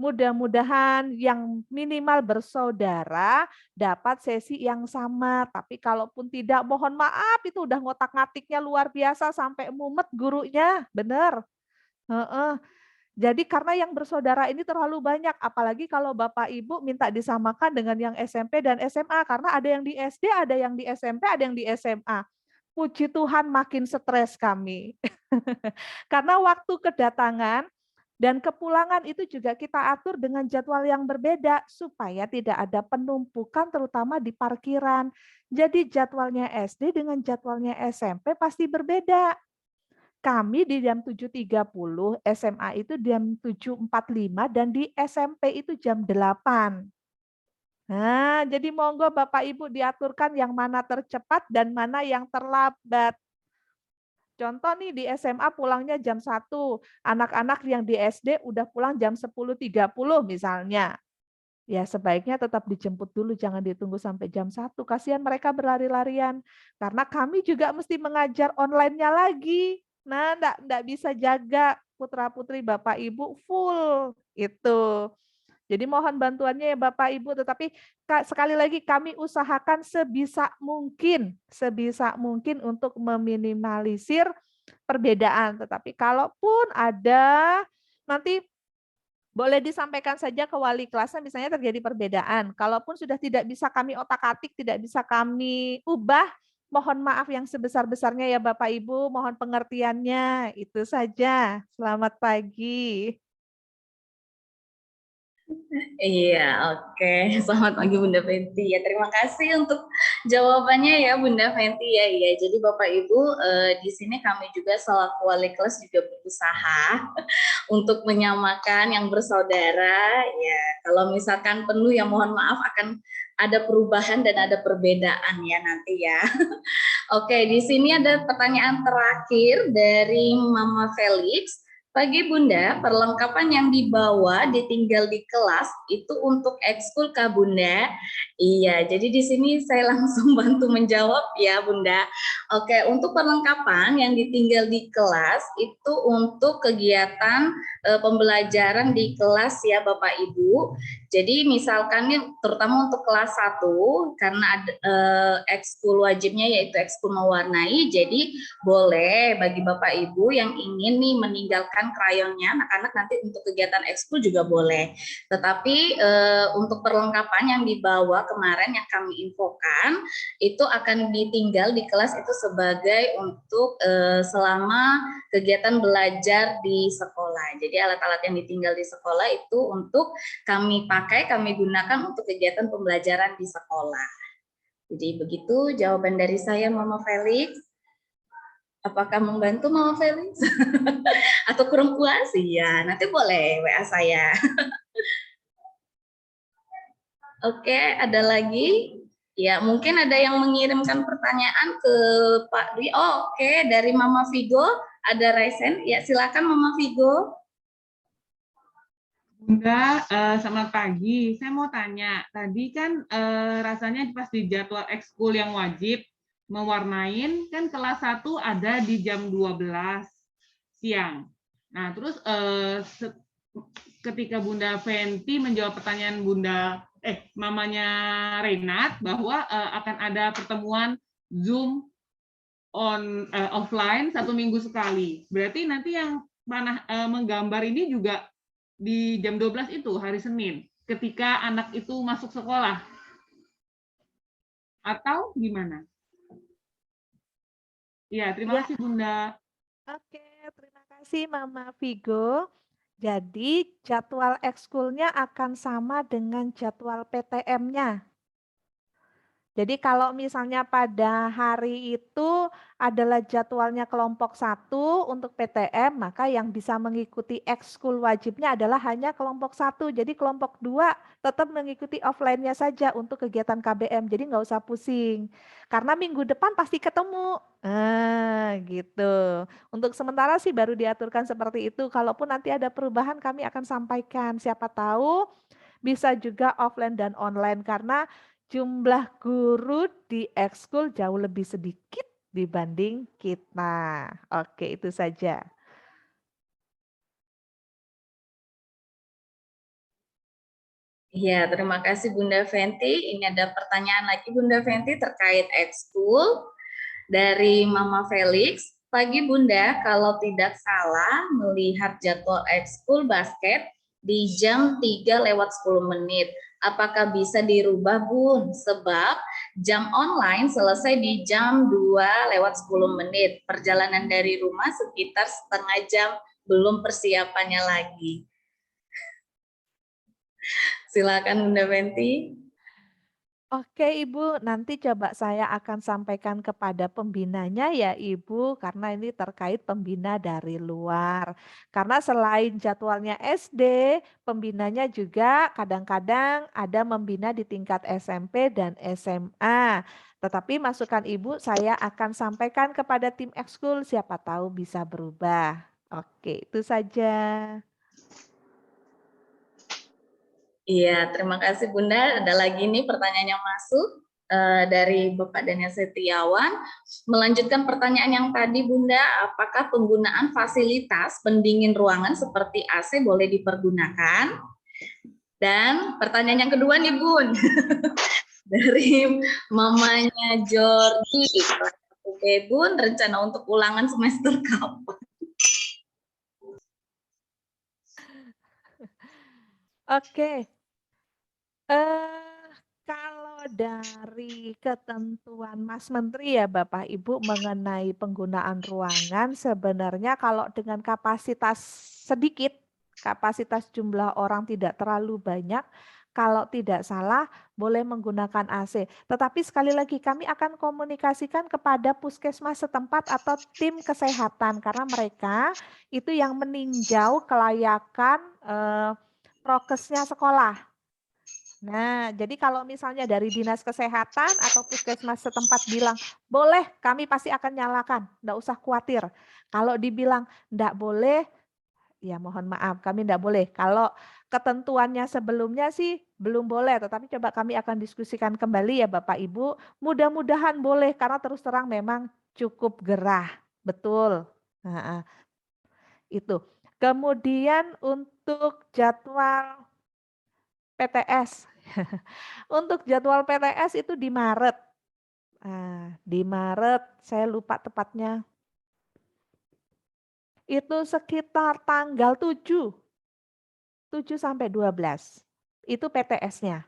Mudah-mudahan yang minimal bersaudara dapat sesi yang sama. Tapi kalaupun tidak, mohon maaf, itu udah ngotak-ngatiknya luar biasa sampai mumet gurunya. Benar. Heeh. Jadi karena yang bersaudara ini terlalu banyak, apalagi kalau Bapak Ibu minta disamakan dengan yang SMP dan SMA, karena ada yang di SD, ada yang di SMP, ada yang di SMA. Puji Tuhan makin stres kami. Karena waktu kedatangan dan kepulangan itu juga kita atur dengan jadwal yang berbeda supaya tidak ada penumpukan terutama di parkiran. Jadi jadwalnya SD dengan jadwalnya SMP pasti berbeda. Kami di jam 7.30, SMA itu jam 7.45 dan di SMP itu jam 8. Nah, jadi monggo Bapak Ibu diaturkan yang mana tercepat dan mana yang terlambat. Contoh nih di SMA pulangnya jam 1, anak-anak yang di SD udah pulang jam 10.30 misalnya. Ya sebaiknya tetap dijemput dulu, jangan ditunggu sampai jam 1, kasihan mereka berlari-larian. Karena kami juga mesti mengajar online-nya lagi. Nah, enggak bisa jaga putra-putri Bapak Ibu full itu. Jadi mohon bantuannya ya Bapak Ibu, tetapi sekali lagi kami usahakan sebisa mungkin untuk meminimalisir perbedaan. Tetapi kalaupun ada, nanti boleh disampaikan saja ke wali kelasnya misalnya terjadi perbedaan. Kalaupun sudah tidak bisa kami otak-atik, tidak bisa kami ubah, mohon maaf yang sebesar-besarnya ya Bapak Ibu, mohon pengertiannya. Itu saja. Selamat pagi. Iya, oke. Selamat pagi Bunda Fenty. Ya, terima kasih untuk jawabannya ya Bunda Fenty ya. Iya, jadi Bapak Ibu di sini kami juga selaku wali kelas juga berusaha untuk menyamakan yang bersaudara. Ya, kalau misalkan penuh ya mohon maaf akan ada perubahan dan ada perbedaan ya nanti ya. Oke, di sini ada pertanyaan terakhir dari Mama Felix. Pagi Bunda, perlengkapan yang dibawa ditinggal di kelas itu untuk ekskul kah Bunda? Iya, jadi di sini saya langsung bantu menjawab ya Bunda. Oke, untuk perlengkapan yang ditinggal di kelas itu untuk kegiatan pembelajaran di kelas ya Bapak Ibu. Jadi misalkan nih terutama untuk kelas 1 karena ada ekskul wajibnya yaitu ekskul mewarnai, jadi boleh bagi Bapak Ibu yang ingin nih meninggalkan krayonnya anak-anak nanti untuk kegiatan ekskul juga boleh. Tetapi untuk perlengkapan yang dibawa kemarin yang kami infokan itu akan ditinggal di kelas itu sebagai untuk selama kegiatan belajar di sekolah. Jadi alat-alat yang ditinggal di sekolah itu untuk kami gunakan untuk kegiatan pembelajaran di sekolah. Jadi begitu jawaban dari saya Mama Felix. Apakah membantu Mama Felix? Atau kurang puas? Iya, nanti boleh WA saya. Oke, ada lagi? Ya, mungkin ada yang mengirimkan pertanyaan ke Pak Dwi. Oh, oke, dari Mama Vigo ada Resen. Ya, silakan Mama Vigo. Bunda, selamat pagi. Saya mau tanya, tadi kan rasanya pas di jadwal ekskul yang wajib mewarnain, kan kelas 1 ada di jam 12 siang. Nah, terus ketika Bunda Fenty menjawab pertanyaan mamanya Renat bahwa akan ada pertemuan Zoom offline 1 minggu sekali. Berarti nanti yang menggambar ini juga di jam 12 itu hari Senin ketika anak itu masuk sekolah atau gimana? Ya, terima kasih Bunda. Oke, terima kasih Mama Vigo. Jadi jadwal ekskulnya akan sama dengan jadwal PTM-nya. Jadi kalau misalnya pada hari itu adalah jadwalnya kelompok 1 untuk PTM, maka yang bisa mengikuti ekskul wajibnya adalah hanya kelompok 1. Jadi kelompok 2 tetap mengikuti offline-nya saja untuk kegiatan KBM. Jadi nggak usah pusing. Karena minggu depan pasti ketemu. Gitu. Untuk sementara sih baru diaturkan seperti itu. Kalaupun nanti ada perubahan kami akan sampaikan. Siapa tahu bisa juga offline dan online karena jumlah guru di ekskul jauh lebih sedikit dibanding kita. Oke, itu saja. Iya, terima kasih Bunda Fenty. Ini ada pertanyaan lagi Bunda Fenty terkait ekskul dari Mama Felix. Pagi Bunda, kalau tidak salah melihat jadwal ekskul basket di jam 3:10. Apakah bisa dirubah Bun? Sebab jam online selesai di jam 2:10. Perjalanan dari rumah sekitar setengah jam, belum persiapannya lagi. Silakan Bunda Fenty. Oke Ibu, nanti coba saya akan sampaikan kepada pembinanya ya Ibu, karena ini terkait pembina dari luar. Karena selain jadwalnya SD, pembinanya juga kadang-kadang ada membina di tingkat SMP dan SMA. Tetapi masukan Ibu saya akan sampaikan kepada tim ekskul, siapa tahu bisa berubah. Oke, itu saja. Iya, terima kasih Bunda. Ada lagi nih pertanyaan yang masuk. dari Bapak Daniel Setiawan, melanjutkan pertanyaan yang tadi Bunda, apakah penggunaan fasilitas pendingin ruangan seperti AC boleh dipergunakan? Dan pertanyaan yang kedua nih Bun, dari mamanya Jordi, oke Bun, rencana untuk ulangan semester kapan? Oke. Kalau dari ketentuan Mas Menteri ya Bapak Ibu mengenai penggunaan ruangan, sebenarnya kalau dengan kapasitas sedikit, kapasitas jumlah orang tidak terlalu banyak, kalau tidak salah boleh menggunakan AC. Tetapi sekali lagi kami akan komunikasikan kepada puskesmas setempat atau tim kesehatan karena mereka itu yang meninjau kelayakan prokesnya sekolah. Nah, jadi kalau misalnya dari dinas kesehatan atau puskesmas setempat bilang, boleh, kami pasti akan nyalakan, enggak usah khawatir. Kalau dibilang enggak boleh, ya mohon maaf, kami enggak boleh. Kalau ketentuannya sebelumnya sih belum boleh, tetapi coba kami akan diskusikan kembali ya Bapak Ibu. Mudah-mudahan boleh, karena terus terang memang cukup gerah. Betul. Nah, itu. Kemudian untuk jadwal PTS. Untuk jadwal PTS itu di Maret. Nah, di Maret, saya lupa tepatnya. Itu sekitar tanggal 7 sampai 12. Itu PTS-nya.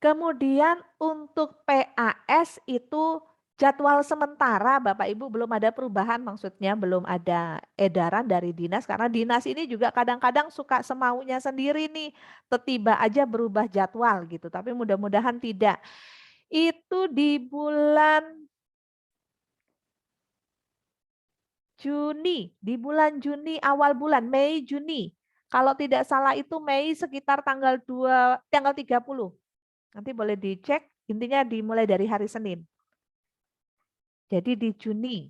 Kemudian untuk PAS itu jadwal sementara Bapak Ibu belum ada perubahan, maksudnya belum ada edaran dari dinas karena dinas ini juga kadang-kadang suka semaunya sendiri nih, tiba aja berubah jadwal gitu, tapi mudah-mudahan tidak. Itu di bulan Juni, di bulan Juni awal bulan Mei Juni. Kalau tidak salah itu Mei sekitar tanggal 30. Nanti boleh dicek, intinya dimulai dari hari Senin. Jadi di Juni.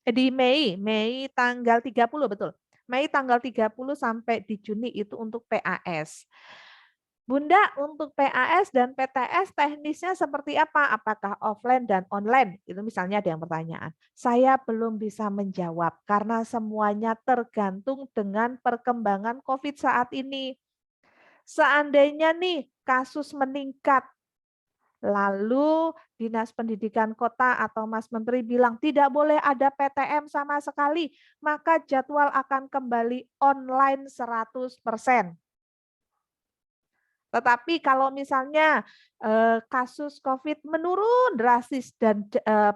Di Mei tanggal 30 betul. Mei tanggal 30 sampai di Juni itu untuk PAS. Bunda, untuk PAS dan PTS teknisnya seperti apa? Apakah offline dan online? Itu misalnya ada yang pertanyaan. Saya belum bisa menjawab karena semuanya tergantung dengan perkembangan COVID saat ini. Seandainya nih kasus meningkat, lalu Dinas Pendidikan Kota atau Mas Menteri bilang tidak boleh ada PTM sama sekali, maka jadwal akan kembali online 100%. Tetapi kalau misalnya kasus COVID menurun drastis dan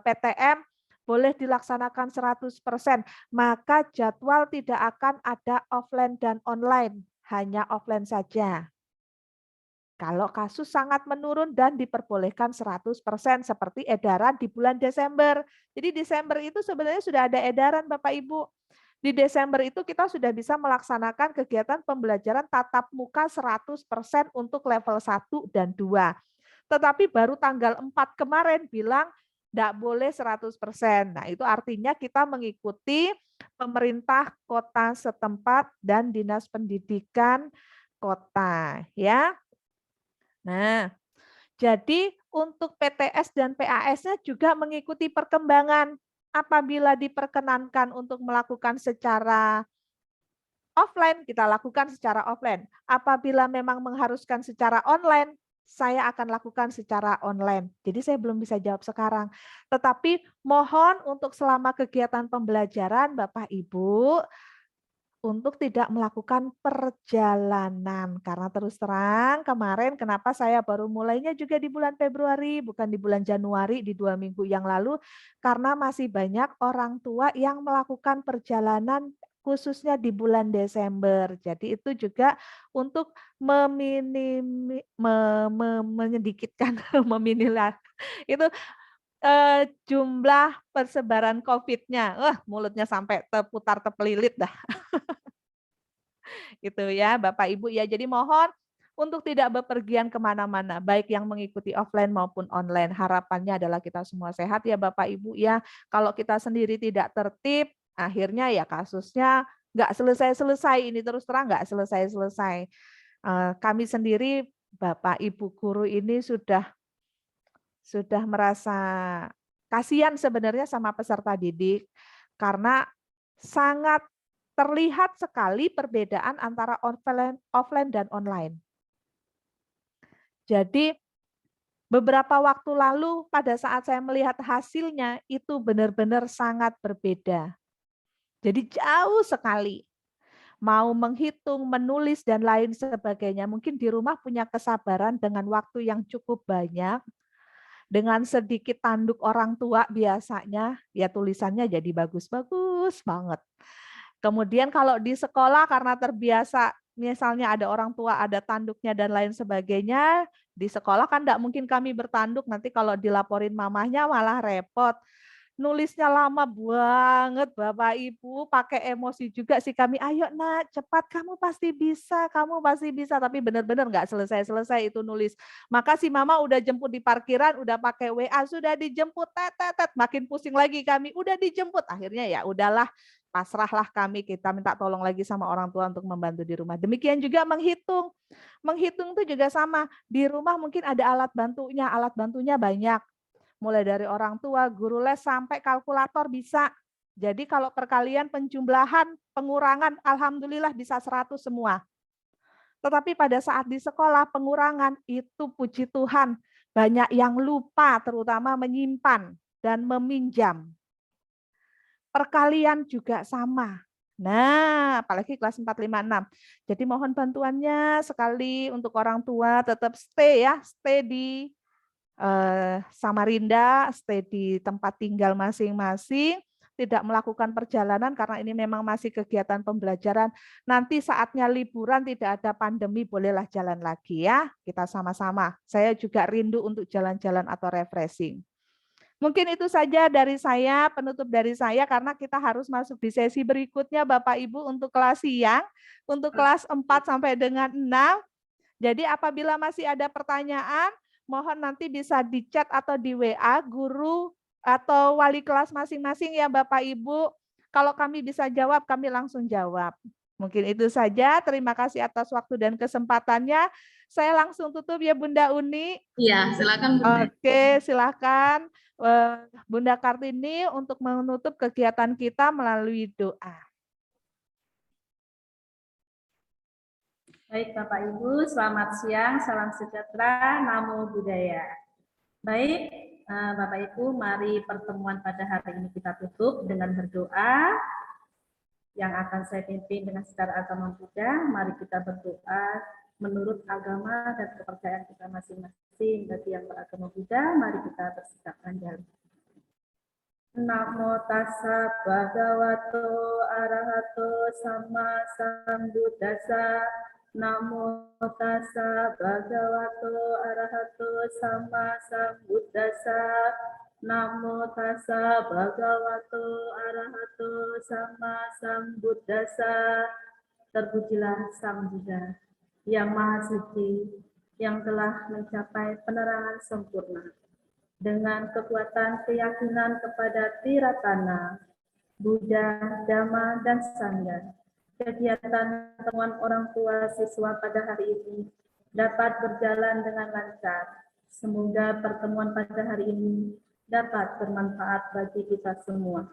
PTM boleh dilaksanakan 100%, maka jadwal tidak akan ada offline dan online, hanya offline saja. Kalau kasus sangat menurun dan diperbolehkan 100% seperti edaran di bulan Desember. Jadi Desember itu sebenarnya sudah ada edaran Bapak Ibu. Di Desember itu kita sudah bisa melaksanakan kegiatan pembelajaran tatap muka 100% untuk level 1 dan 2. Tetapi baru tanggal 4 kemarin bilang tidak boleh 100%. Nah, itu artinya kita mengikuti pemerintah kota setempat dan dinas pendidikan kota, ya. Nah, jadi untuk PTS dan PAS-nya juga mengikuti perkembangan. Apabila diperkenankan untuk melakukan secara offline, kita lakukan secara offline. Apabila memang mengharuskan secara online, saya akan lakukan secara online. Jadi saya belum bisa jawab sekarang. Tetapi mohon untuk selama kegiatan pembelajaran Bapak Ibu, untuk tidak melakukan perjalanan. Karena terus terang kemarin kenapa saya baru mulainya juga di bulan Februari, bukan di bulan Januari di 2 minggu yang lalu, karena masih banyak orang tua yang melakukan perjalanan khususnya di bulan Desember. Jadi itu juga untuk menyedikitkan, itu jumlah persebaran COVID-nya. Mulutnya sampai terputar terpelilit dah. Gitu ya Bapak Ibu ya. Jadi mohon untuk tidak bepergian kemana-mana, baik yang mengikuti offline maupun online. Harapannya adalah kita semua sehat ya Bapak Ibu ya. Kalau kita sendiri tidak tertib, akhirnya ya kasusnya nggak selesai-selesai. Ini terus terang nggak selesai-selesai. Kami sendiri, Bapak Ibu guru ini sudah merasa kasihan sebenarnya sama peserta didik, karena sangat terlihat sekali perbedaan antara offline dan online. Jadi beberapa waktu lalu pada saat saya melihat hasilnya itu benar-benar sangat berbeda. Jadi jauh sekali. Mau menghitung, menulis, dan lain sebagainya. Mungkin di rumah punya kesabaran dengan waktu yang cukup banyak. Dengan sedikit tanduk orang tua biasanya, ya tulisannya jadi bagus-bagus banget. Kemudian kalau di sekolah karena terbiasa, misalnya ada orang tua, ada tanduknya, dan lain sebagainya, di sekolah kan enggak mungkin kami bertanduk, nanti kalau dilaporin mamahnya malah repot. Nulisnya lama banget Bapak Ibu, pakai emosi juga sih kami, ayo nak cepat kamu pasti bisa, tapi benar-benar nggak selesai-selesai itu nulis. Makasih mama udah jemput di parkiran, udah pakai WA, sudah dijemput, makin pusing lagi kami, udah dijemput. Akhirnya ya udahlah, pasrahlah kami, kita minta tolong lagi sama orang tua untuk membantu di rumah. Demikian juga menghitung. Menghitung itu juga sama, di rumah mungkin ada alat bantunya banyak. Mulai dari orang tua, guru les, sampai kalkulator bisa. Jadi kalau perkalian, penjumlahan, pengurangan, alhamdulillah bisa 100 semua. Tetapi pada saat di sekolah, pengurangan itu puji Tuhan, banyak yang lupa, terutama menyimpan dan meminjam. Perkalian juga sama. Nah, apalagi kelas 4, 5, 6. Jadi mohon bantuannya sekali untuk orang tua, tetap stay di Samarinda, stay di tempat tinggal masing-masing, tidak melakukan perjalanan karena ini memang masih kegiatan pembelajaran. Nanti saatnya liburan tidak ada pandemi, bolehlah jalan lagi ya, kita sama-sama. Saya juga rindu untuk jalan-jalan atau refreshing. Mungkin itu saja dari saya, penutup dari saya, karena kita harus masuk di sesi berikutnya Bapak Ibu untuk kelas siang, untuk kelas 4 sampai dengan 6. Jadi apabila masih ada pertanyaan, mohon nanti bisa di chat atau di WA guru atau wali kelas masing-masing ya Bapak Ibu. Kalau kami bisa jawab, kami langsung jawab. Mungkin itu saja. Terima kasih atas waktu dan kesempatannya. Saya langsung tutup ya Bunda Uni. Iya, silakan Bunda. Oke, silakan Bunda Kartini untuk menutup kegiatan kita melalui doa. Baik Bapak Ibu, selamat siang, salam sejahtera, namo buddhaya. Baik Bapak Ibu, mari pertemuan pada hari ini kita tutup dengan berdoa yang akan saya pimpin dengan secara agama Buddha. Mari kita berdoa menurut agama dan kepercayaan kita masing-masing. Bagi yang beragama Buddha, mari kita bersikap panjang. Namo tassa bhagavato arahato sama sambuddhassa. Namo tassa bhagavato arahato sama sambuddhassa. Namo tassa bhagavato arahato sama sambuddhassa. Terpujilah Sang Buddha yang Maha Suci, yang telah mencapai penerangan sempurna. Dengan kekuatan keyakinan kepada Tiratana, Buddha, Dhamma, dan Sangha, kegiatan pertemuan orang tua siswa pada hari ini dapat berjalan dengan lancar. Semoga pertemuan pada hari ini dapat bermanfaat bagi kita semua.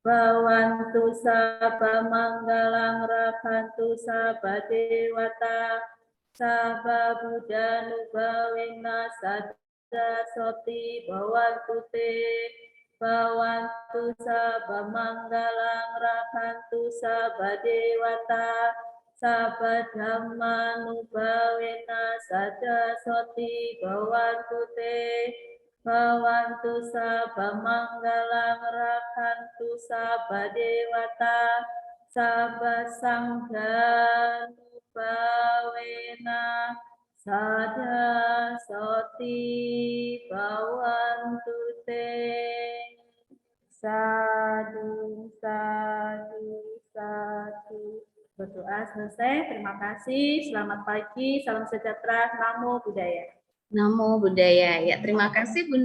Bhavantu sabba manggalang rakhantu sabba dewata sabba buddha nubhavena sadda soti bhavantu te. Bhavantu sabba manggalang rakhantu sabba dewata sabba dhamma nubhavena sadda soti bhavantu te. Bhavantu sabba manggalang rakhantu sabba dewata sabba sangha nubhavena sadda soti bhavantu te. Sadu, sadu, sadu. Berdoa selesai. Terima kasih. Selamat pagi. Salam sejahtera. Namo Buddhaya. Namo Buddhaya. Ya, terima kasih Bunda.